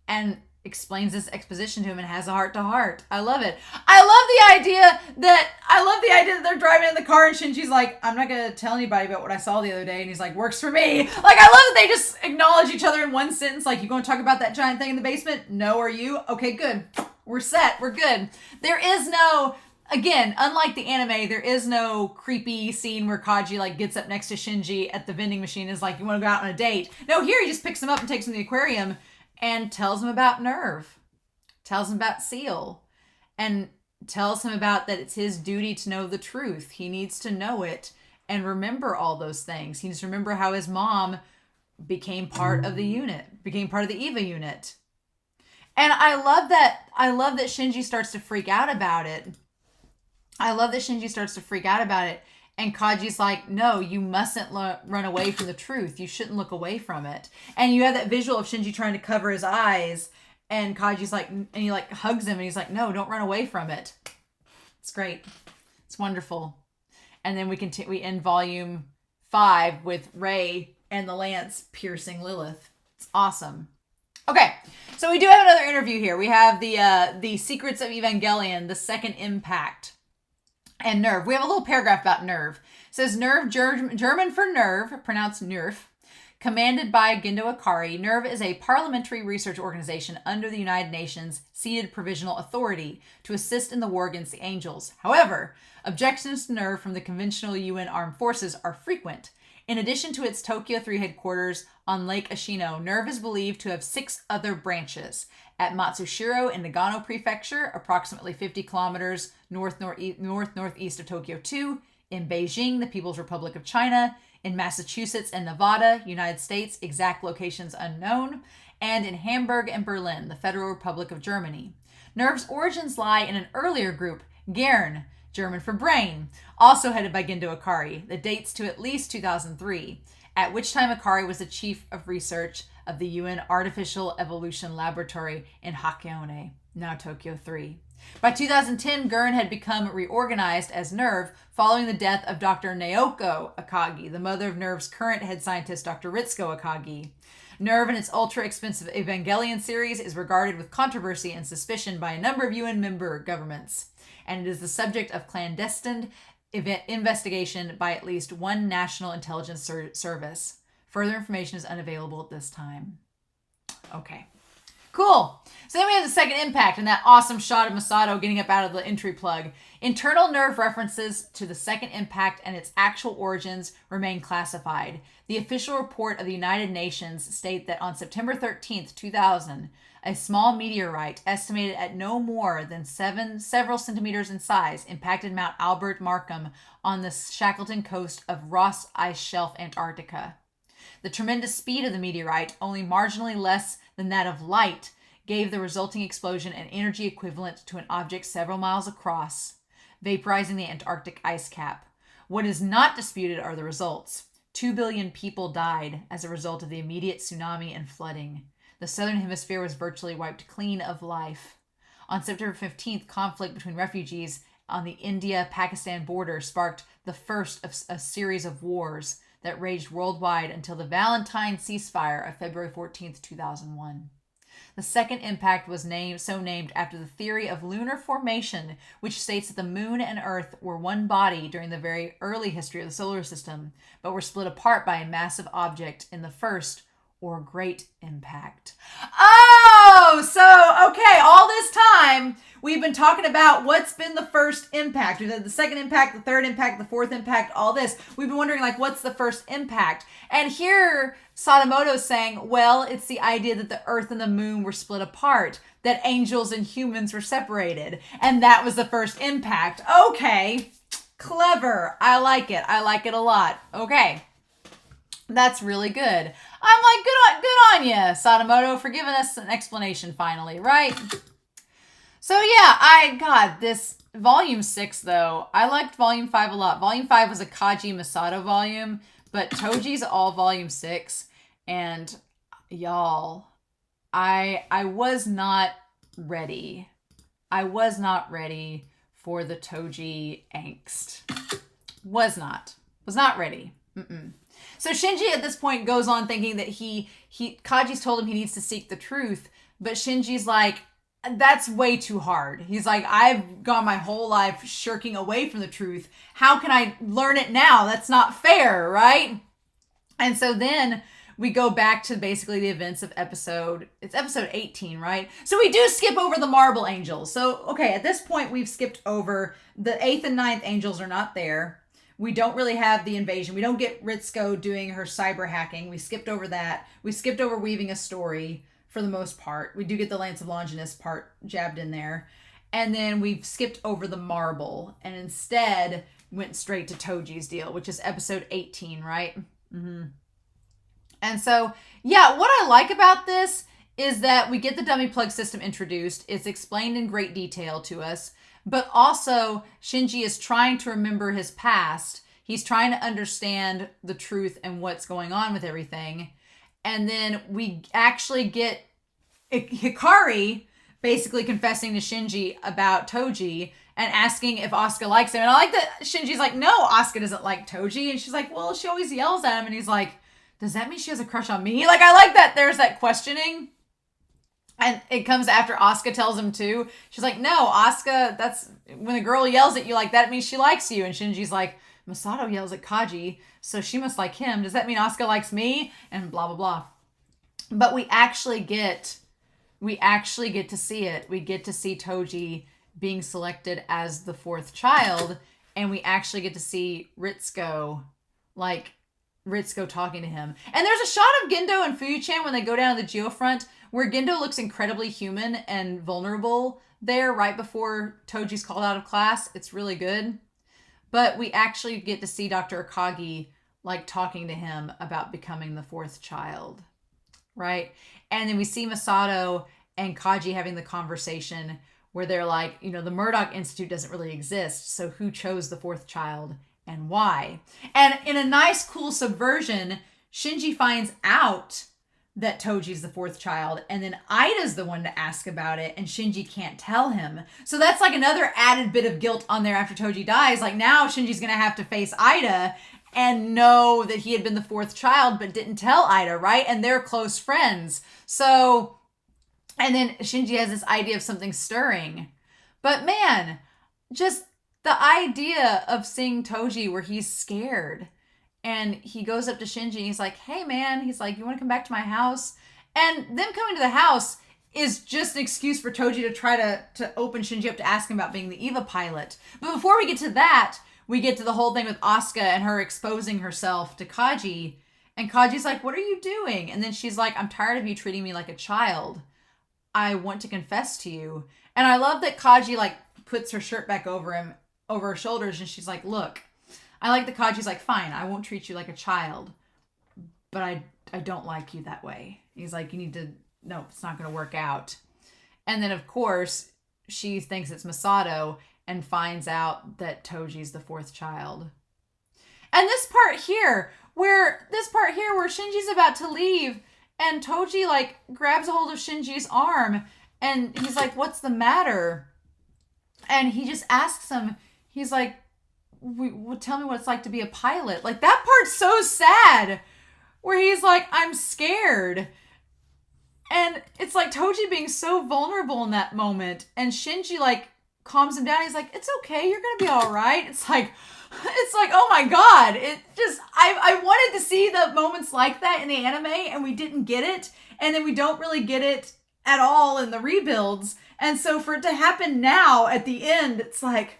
and explains this exposition to him and has a heart-to-heart. I love it. I love the idea that they're driving in the car and Shinji's like, I'm not going to tell anybody about what I saw the other day. And he's like, works for me. Like, I love that they just acknowledge each other in one sentence. Like, you going to talk about that giant thing in the basement? No, are you? Okay, good. We're set. We're good. There is no, again, unlike the anime, there is no creepy scene where Kaji like gets up next to Shinji at the vending machine and is like, you want to go out on a date? No, here he just picks him up and takes him to the aquarium and tells him about Nerv, tells him about Seal, and tells him about that it's his duty to know the truth. He needs to know it and remember all those things. He needs to remember how his mom became part of the unit, became part of the EVA unit. And I love that Shinji starts to freak out about it. And Kaji's like, no, you mustn't run away from the truth. You shouldn't look away from it. And you have that visual of Shinji trying to cover his eyes. And Kaji's like, and he like hugs him and he's like, no, don't run away from it. It's great. It's wonderful. And then we end volume 5 with Rei and the lance piercing Lilith. It's awesome. Okay, so we do have another interview here. We have the Secrets of Evangelion, the second impact. And Nerv. We have a little paragraph about Nerv. It says Nerv, German for nerve, pronounced Nerv, commanded by Gendo Ikari. Nerv is a parliamentary research organization under the United Nations ceded provisional authority to assist in the war against the Angels. However, objections to Nerv from the conventional UN armed forces are frequent. In addition to its Tokyo 3 headquarters on Lake Ashino, Nerv is believed to have 6 other branches. At Matsushiro in Nagano Prefecture, approximately 50 kilometers northeast of Tokyo 2, in Beijing, the People's Republic of China, in Massachusetts and Nevada, United States, exact locations unknown, and in Hamburg and Berlin, the Federal Republic of Germany. Nerv's origins lie in an earlier group, Gehirn, German for brain, also headed by Gendo Ikari, that dates to at least 2003, at which time Ikari was the chief of research of the UN Artificial Evolution Laboratory in Hakone, now Tokyo 3. By 2010, Gehirn had become reorganized as Nerv following the death of Dr. Naoko Akagi, the mother of Nerv's current head scientist, Dr. Ritsuko Akagi. Nerv and its ultra-expensive Evangelion series is regarded with controversy and suspicion by a number of UN member governments, and it is the subject of clandestine investigation by at least one national intelligence service. Further information is unavailable at this time. Okay. Cool. So then we have the second impact and that awesome shot of Masato getting up out of the entry plug. Internal Nerv references to the second impact and its actual origins remain classified. The official report of the United Nations state that on September 13th, 2000, a small meteorite estimated at no more than several centimeters in size impacted Mount Albert Markham on the Shackleton coast of Ross Ice Shelf, Antarctica. The tremendous speed of the meteorite, only marginally less than that of light, gave the resulting explosion an energy equivalent to an object several miles across, vaporizing the Antarctic ice cap. What is not disputed are the results. 2 billion people died as a result of the immediate tsunami and flooding. The southern hemisphere was virtually wiped clean of life. On September 15th, conflict between refugees on the India-Pakistan border sparked the first of a series of wars that raged worldwide until the Valentine ceasefire of February 14th, 2001. The second impact was named after the theory of lunar formation, which states that the moon and Earth were one body during the very early history of the solar system, but were split apart by a massive object in the first, or great impact? Oh, so, okay, all this time, we've been talking about what's been the first impact. We've had the second impact, the third impact, the fourth impact, all this. We've been wondering, like, what's the first impact? And here, Sadamoto's saying, well, it's the idea that the Earth and the Moon were split apart, that angels and humans were separated, and that was the first impact. Okay, clever. I like it. I like it a lot. Okay. That's really good. I'm like, good on you, Sadamoto, for giving us an explanation finally, right? So yeah, God, this volume 6 though, I liked volume 5 a lot. Volume 5 was a Kaji Masato volume, but Toji's all volume 6, and y'all, I was not ready. I was not ready for the Toji angst. Was not ready. So Shinji at this point goes on thinking that Kaji's told him he needs to seek the truth, but Shinji's like, that's way too hard. He's like, I've gone my whole life shirking away from the truth. How can I learn it now? That's not fair, right? And so then we go back to basically the events of episode 18, right? So we do skip over the Marble Angels. So, okay, at this point we've skipped over the 8th and 9th angels are not there. We don't really have the invasion. We don't get Ritsuko doing her cyber hacking. We skipped over that. We skipped over weaving a story for the most part. We do get the Lance of Longinus part jabbed in there. And then we've skipped over the marble and instead went straight to Toji's deal, which is episode 18, right? And so, yeah, what I like about this is that we get the dummy plug system introduced. It's explained in great detail to us. But also, Shinji is trying to remember his past. He's trying to understand the truth and what's going on with everything. And then we actually get Hikari basically confessing to Shinji about Toji and asking if Asuka likes him. And I like that Shinji's like, no, Asuka doesn't like Toji. And she's like, well, she always yells at him. And he's like, does that mean she has a crush on me? Like, I like that there's that questioning. And it comes after Asuka tells him to. She's like, no, Asuka, that's when a girl yells at you like that, it means she likes you. And Shinji's like, Masato yells at Kaji, so she must like him. Does that mean Asuka likes me? And blah, blah, blah. But we actually get to see it. We get to see Toji being selected as the 4th child. And we actually get to see Ritsuko talking to him. And there's a shot of Gendo and Fuyu-chan when they go down to the Geofront where Gendo looks incredibly human and vulnerable there right before Toji's called out of class. It's really good. But we actually get to see Dr. Akagi talking to him about becoming the 4th child, right? And then we see Masato and Kaji having the conversation where they're like, the Murdoch Institute doesn't really exist, so who chose the 4th child and why? And in a nice, cool subversion, Shinji finds out that Toji's the 4th child, and then Aida's the one to ask about it, and Shinji can't tell him. So that's another added bit of guilt on there after Toji dies. Now Shinji's gonna have to face Aida and know that he had been the 4th child, but didn't tell Aida, right? And they're close friends. So, and then Shinji has this idea of something stirring. But man, just the idea of seeing Toji where he's scared. And he goes up to Shinji and he's like, hey man, he's like, you want to come back to my house? And them coming to the house is just an excuse for Toji to try to open Shinji up to ask him about being the EVA pilot. But before we get to that, we get to the whole thing with Asuka and her exposing herself to Kaji. And Kaji's like, what are you doing? And then she's like, I'm tired of you treating me like a child. I want to confess to you. And I love that Kaji puts her shirt back over her shoulders, and she's like, look, I like that Kaji's like, fine, I won't treat you like a child, but I don't like you that way. He's like, no, it's not going to work out. And then, of course, she thinks it's Masato and finds out that Toji's the 4th child. And this part here where Shinji's about to leave and Toji grabs a hold of Shinji's arm and he's like, what's the matter? And he just asks him, he's like, tell me what it's like to be a pilot. That part's so sad where he's like, I'm scared. And it's Toji being so vulnerable in that moment. And Shinji calms him down. He's like, it's okay. You're going to be all right. It's like, It's like, oh my god, it just, I wanted to see the moments like that in the anime, and we didn't get it, and then we don't really get it at all in the rebuilds, and so for it to happen now at the end, it's like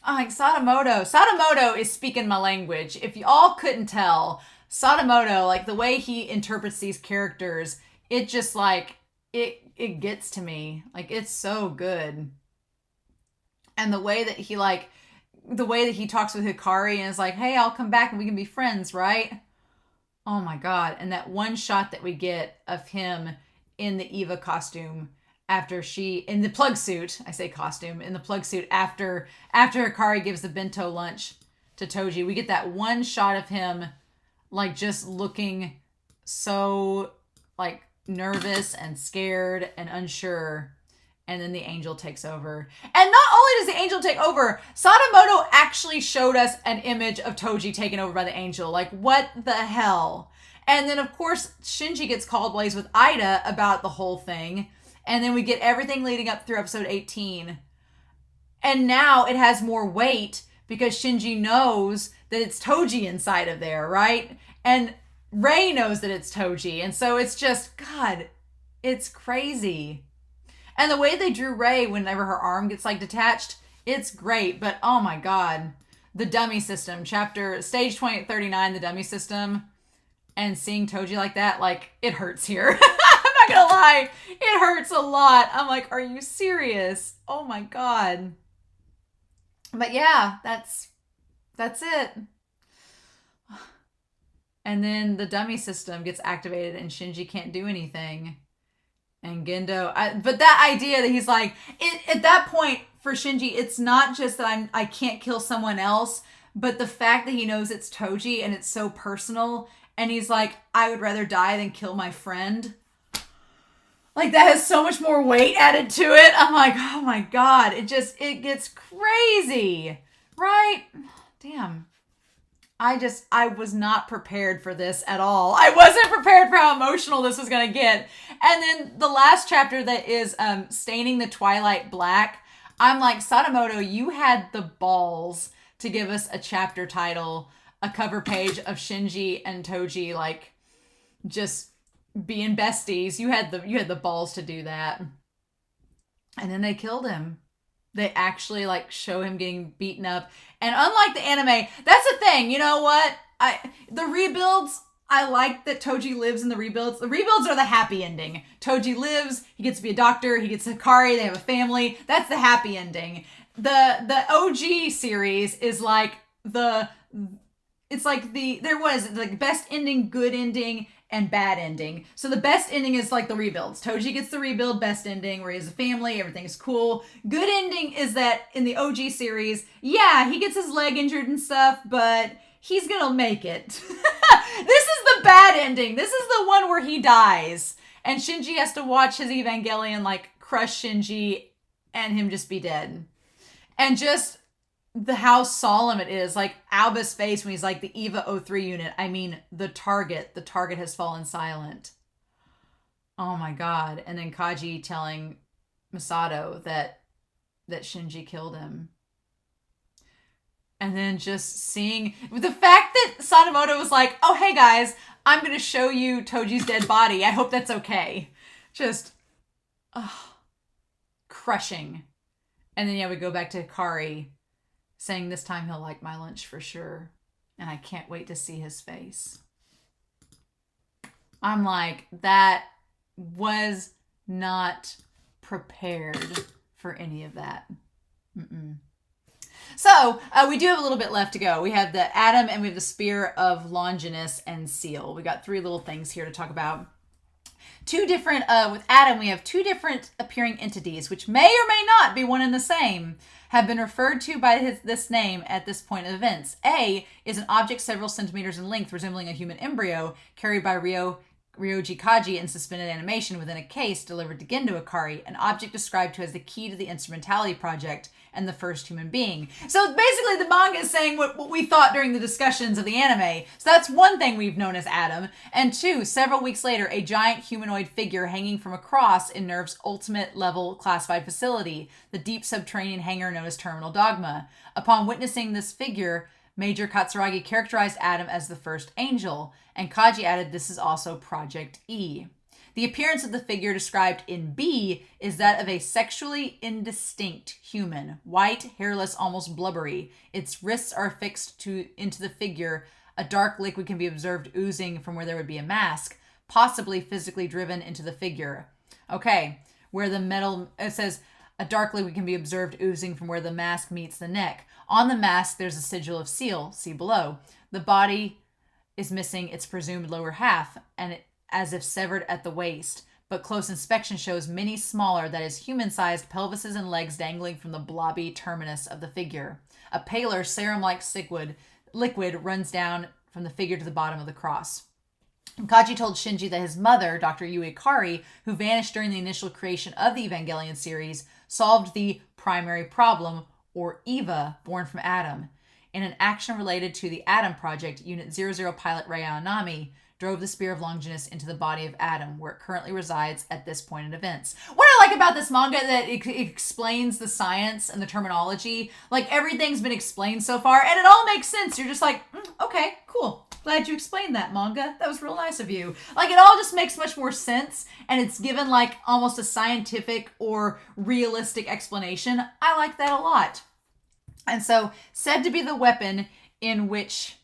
Sadamoto is speaking my language. If y'all couldn't tell, Sadamoto, like the way he interprets these characters, it just like, it gets to me. Like, it's so good. And the way that he talks with Hikari and is like, hey, I'll come back and we can be friends, right? Oh my god. And that one shot that we get of him in the Eva costume after in the plug suit, I say costume, in the plug suit after Hikari gives the bento lunch to Toji, we get that one shot of him like just looking so like nervous and scared and unsure. And then the angel takes over. And not only does the angel take over, Sadamoto actually showed us an image of Toji taken over by the angel. Like, what the hell? And then, of course, Shinji gets called while he's with Aida about the whole thing. And then we get everything leading up through episode 18. And now it has more weight because Shinji knows that it's Toji inside of there, right? And Rei knows that it's Toji. And so it's just, God, it's crazy. And the way they drew Rei whenever her arm gets like detached, it's great. But oh my god, the dummy system, stage 39, the dummy system, and seeing Toji like that, like, it hurts here. I'm not gonna lie, it hurts a lot. I'm like, are you serious? Oh my god. But yeah, that's it. And then the dummy system gets activated and Shinji can't do anything. And Gendo, but that idea that he's like, at that point for Shinji, it's not just that I can't kill someone else, but the fact that he knows it's Toji and it's so personal, and he's like, I would rather die than kill my friend. Like, that has so much more weight added to it. I'm like, oh my god, it gets crazy, right? Damn. I was not prepared for this at all. I wasn't prepared for how emotional this was going to get. And then the last chapter that is Staining the Twilight Black, I'm like, Sadamoto, you had the balls to give us a chapter title, a cover page of Shinji and Toji, like, just being besties. You had the balls to do that. And then they killed him. They actually like show him getting beaten up. And unlike the anime, that's the thing. You know what? The rebuilds, I like that Toji lives in the rebuilds. The rebuilds are the happy ending. Toji lives, he gets to be a doctor, he gets Hikari, they have a family. That's the happy ending. The OG series is like there was like best ending, good ending, and bad ending. So the best ending is like the rebuilds. Toji gets the rebuild best ending where he has a family, everything is cool. Good ending is that in the OG series, yeah, he gets his leg injured and stuff, but he's gonna make it. This is the bad ending. This is the one where he dies. And Shinji has to watch his Evangelion like crush Shinji and him just be dead. And just how solemn it is, like Alba's face when he's like the Eva 03 unit. I mean, the target has fallen silent. Oh my god. And then Kaji telling Masato that Shinji killed him. And then just seeing the fact that Sadamoto was like, oh, hey guys, I'm going to show you Toji's dead body. I hope that's okay. Just, crushing. And then, yeah, we go back to Hikari saying this time he'll like my lunch for sure. And I can't wait to see his face. I'm like, that was not prepared for any of that. So, we do have a little bit left to go. We have the atom and we have the spear of Longinus and Seal. We got 3 little things here to talk about. With Adam, we have 2 different appearing entities, which may or may not be one and the same, have been referred to by this name at this point of events. A is an object several centimeters in length resembling a human embryo carried by Ryoji Kaji in suspended animation within a case delivered to Gendo Ikari, an object described to as the key to the instrumentality project and the first human being. So basically the manga is saying what we thought during the discussions of the anime. So that's one thing we've known as Adam. And two, several weeks later, a giant humanoid figure hanging from a cross in Nerv's ultimate level classified facility, the deep subterranean hangar known as Terminal Dogma. Upon witnessing this figure, Major Katsuragi characterized Adam as the first angel, and Kaji added this is also Project E. The appearance of the figure described in B is that of a sexually indistinct human, white, hairless, almost blubbery. Its wrists are affixed into the figure. A dark liquid can be observed oozing from where there would be a mask, possibly physically driven into the figure. Okay, where the metal, it says, a dark liquid can be observed oozing from where the mask meets the neck. On the mask, there's a sigil of seal, see below. The body is missing its presumed lower half, and as if severed at the waist, but close inspection shows many smaller, that is human-sized, pelvises and legs dangling from the blobby terminus of the figure. A paler, serum-like liquid runs down from the figure to the bottom of the cross. Kaji told Shinji that his mother, Dr. Yui Ikari, who vanished during the initial creation of the Evangelion series, solved the primary problem, or Eva, born from Adam. In an action related to the Adam Project, Unit 00 pilot Rei Aonami drove the Spear of Longinus into the body of Adam, where it currently resides at this point in events. What I like about this manga that it explains the science and the terminology. Like, everything's been explained so far, and it all makes sense. You're just like, okay, cool. Glad you explained that, manga. That was real nice of you. Like, it all just makes much more sense, and it's given, like, almost a scientific or realistic explanation. I like that a lot. And so, said to be the weapon in which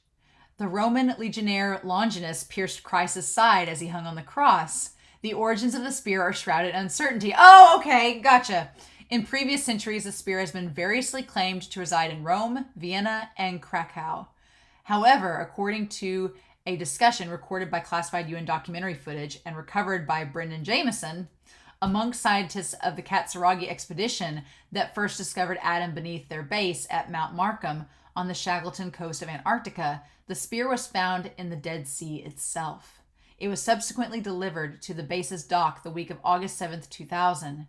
the Roman legionnaire Longinus pierced Christ's side as he hung on the cross. The origins of the spear are shrouded in uncertainty. Oh, okay, gotcha. In previous centuries, the spear has been variously claimed to reside in Rome, Vienna, and Krakow. However, according to a discussion recorded by classified UN documentary footage and recovered by Brendan Jameson, among scientists of the Katsuragi expedition that first discovered Adam beneath their base at Mount Markham on the Shackleton coast of Antarctica, the spear was found in the Dead Sea itself. It was subsequently delivered to the base's dock the week of August 7th, 2000.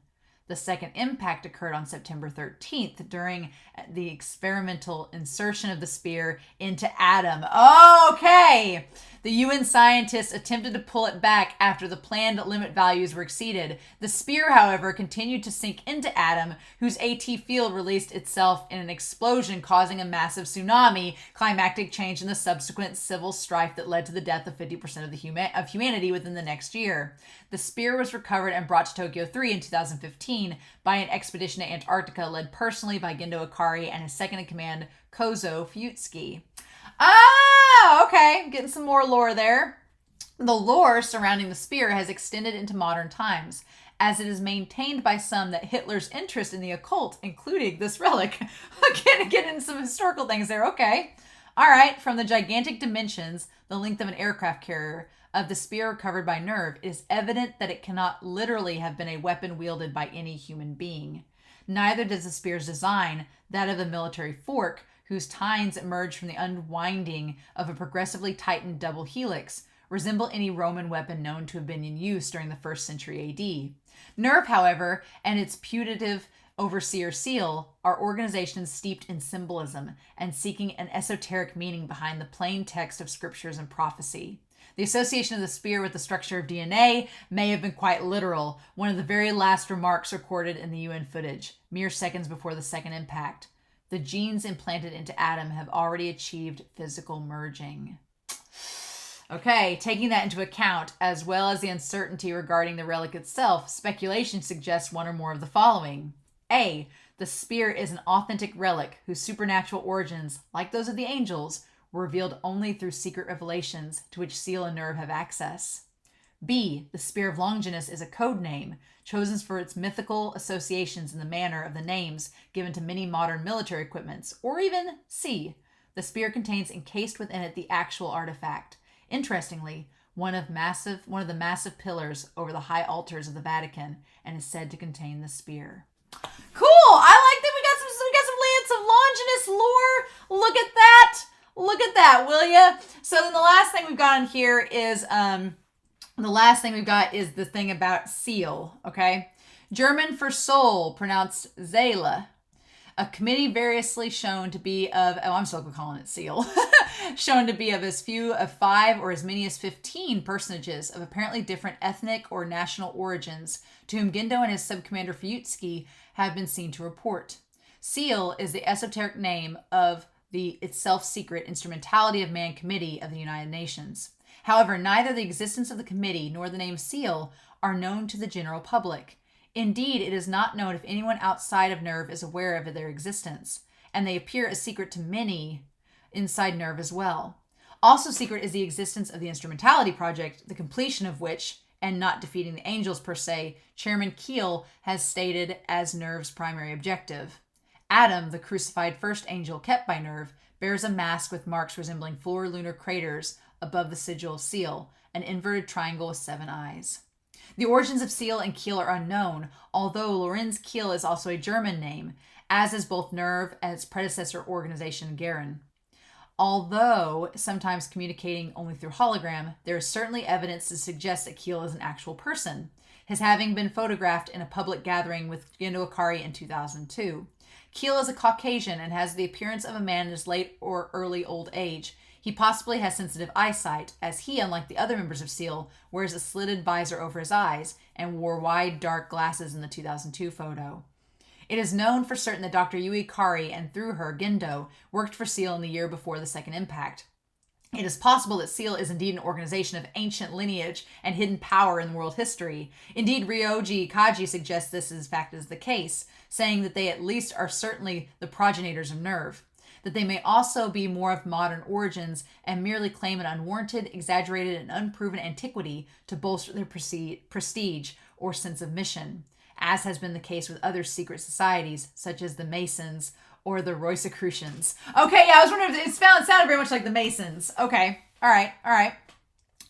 The second impact occurred on September 13th during the experimental insertion of the spear into Adam. Okay! The UN scientists attempted to pull it back after the planned limit values were exceeded. The spear, however, continued to sink into Adam, whose AT field released itself in an explosion, causing a massive tsunami, climactic change in the subsequent civil strife that led to the death of 50% of humanity within the next year. The spear was recovered and brought to Tokyo 3 in 2015 by an expedition to Antarctica led personally by Gendo Ikari and his second-in-command, Kozo Fuyutsuki. Ah, okay. Getting some more lore there. The lore surrounding the spear has extended into modern times, as it is maintained by some that Hitler's interest in the occult, including this relic. Getting into some historical things there. Okay. All right. From the gigantic dimensions, the length of an aircraft carrier, of the spear recovered by Nerv, it is evident that it cannot literally have been a weapon wielded by any human being. Neither does the spear's design, that of a military fork, whose tines emerge from the unwinding of a progressively tightened double helix, resemble any Roman weapon known to have been in use during the 1st century AD. Nerv, however, and its putative overseer seal are organizations steeped in symbolism and seeking an esoteric meaning behind the plain text of scriptures and prophecy. The association of the spear with the structure of DNA may have been quite literal, one of the very last remarks recorded in the UN footage, mere seconds before the second impact. The genes implanted into Adam have already achieved physical merging. Okay, taking that into account, as well as the uncertainty regarding the relic itself, speculation suggests one or more of the following. A. The spear is an authentic relic whose supernatural origins, like those of the angels, were revealed only through secret revelations to which Seal and Nerv have access. B. The Spear of Longinus is a code name, chosen for its mythical associations in the manner of the names given to many modern military equipments. Or even C. The spear contains encased within it the actual artifact. Interestingly, one of the massive pillars over the high altars of the Vatican, and is said to contain the spear. Cool! I like that we got some Longinus lore. Look at that! Look at that, will ya? So then the last thing we've got on here is the thing about seal, okay? German for soul, pronounced Seele. A committee variously shown to be of, oh, I'm still calling it SEAL, shown to be of as few of 5 or as many as 15 personages of apparently different ethnic or national origins, to whom Gendo and his subcommander Fuyutsuki have been seen to report. SEAL is the esoteric name of the itself secret Instrumentality of Man Committee of the United Nations. However, neither the existence of the committee nor the name SEAL are known to the general public. Indeed, it is not known if anyone outside of Nerv is aware of their existence, and they appear a secret to many inside Nerv as well. Also secret is the existence of the Instrumentality Project, the completion of which, and not defeating the Angels per se, Chairman Keel has stated as Nerv's primary objective. Adam, the crucified first angel kept by Nerv, bears a mask with marks resembling 4 lunar craters above the sigil of SEAL, an inverted triangle with 7 eyes. The origins of SEAL and Keel are unknown, although Lorenz Keel is also a German name, as is both Nerv and its predecessor organization, Garen. Although sometimes communicating only through hologram, there is certainly evidence to suggest that Keel is an actual person, his having been photographed in a public gathering with Gendo Ikari in 2002. Keel is a Caucasian and has the appearance of a man in his late or early old age. He possibly has sensitive eyesight, as he, unlike the other members of SEAL, wears a slitted visor over his eyes and wore wide, dark glasses in the 2002 photo. It is known for certain that Dr. Yui Ikari, and through her, Gendo, worked for SEAL in the year before the second impact. It is possible that SEAL is indeed an organization of ancient lineage and hidden power in world history. Indeed, Ryoji Kaji suggests this in fact is the case, saying that they at least are certainly the progenitors of Nerv, that they may also be more of modern origins and merely claim an unwarranted, exaggerated, and unproven antiquity to bolster their prestige or sense of mission, as has been the case with other secret societies, such as the Masons or the Rosicrucians. Okay, yeah, I was wondering if it sounded very much like the Masons. Okay, all right.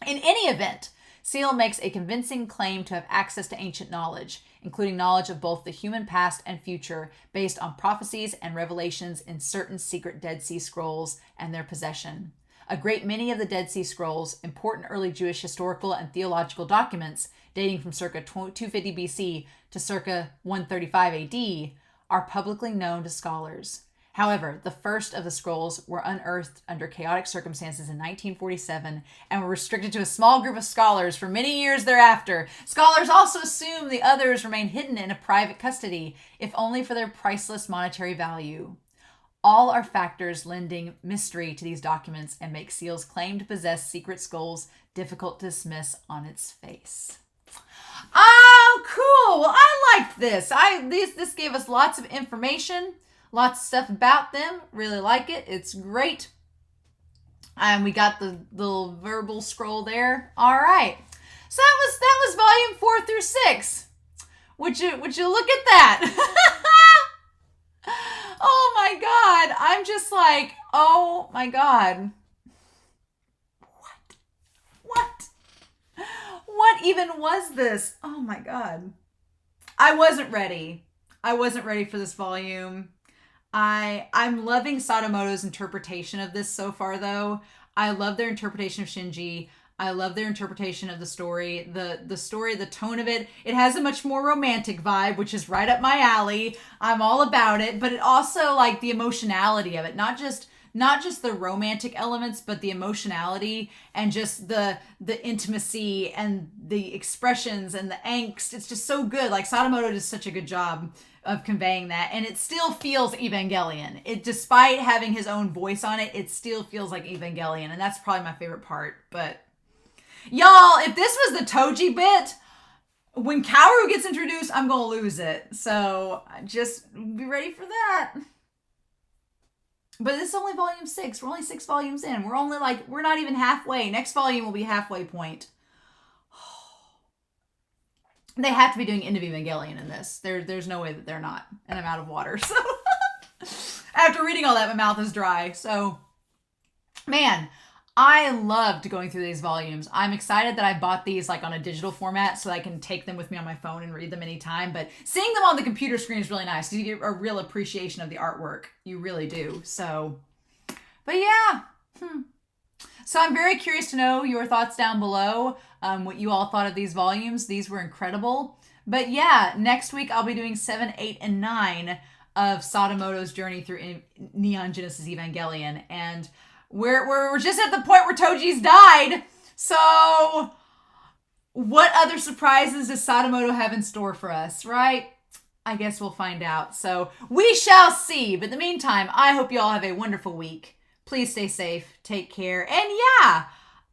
In any event, SEAL makes a convincing claim to have access to ancient knowledge, including knowledge of both the human past and future based on prophecies and revelations in certain secret Dead Sea Scrolls and their possession. A great many of the Dead Sea Scrolls, important early Jewish historical and theological documents dating from circa 250 BC to circa 135 AD, are publicly known to scholars. However, the first of the scrolls were unearthed under chaotic circumstances in 1947 and were restricted to a small group of scholars for many years thereafter. Scholars also assume the others remain hidden in a private custody, if only for their priceless monetary value. All are factors lending mystery to these documents and make SEAL's claim to possess secret scrolls difficult to dismiss on its face. Oh, cool. Well, I liked this. This gave us lots of information, lots of stuff about them. Really like it. It's great. And we got the little verbal scroll there. All right. So that was volume 4 through 6. Would you look at that? Oh my God. I'm just like, oh my God. What even was this? Oh my God. I wasn't ready. For this volume. I'm loving Sadamoto's interpretation of this so far, though. I love their interpretation of Shinji. I love their interpretation of the story. The story, the tone of it. It has a much more romantic vibe, which is right up my alley. I'm all about it. But it also, like, the emotionality of it. Not just the romantic elements, but the emotionality and just the intimacy and the expressions and the angst. It's just so good. Like, Sadamoto does such a good job of conveying that. And it still feels Evangelion. Despite having his own voice on it, it still feels like Evangelion. And that's probably my favorite part. But y'all, if this was the Toji bit, when Kaoru gets introduced, I'm going to lose it. So just be ready for that. But this is only volume 6. We're only 6 volumes in. We're not even halfway. Next volume will be halfway point. They have to be doing End of Evangelion in this. There's no way that they're not. And I'm out of water. So after reading all that, my mouth is dry. So, man, I loved going through these volumes. I'm excited that I bought these like on a digital format so I can take them with me on my phone and read them anytime. But seeing them on the computer screen is really nice because you get a real appreciation of the artwork. You really do. So, but yeah. So I'm very curious to know your thoughts down below, what you all thought of these volumes. These were incredible. But yeah, next week I'll be doing 7, 8, and 9. of Sadamoto's journey through Neon Genesis Evangelion. And we're just at the point where Toji's died. So what other surprises does Sadamoto have in store for us, right? I guess we'll find out. So we shall see. But in the meantime, I hope you all have a wonderful week. Please stay safe, take care, and yeah,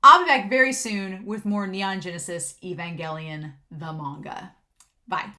I'll be back very soon with more Neon Genesis Evangelion, the manga. Bye.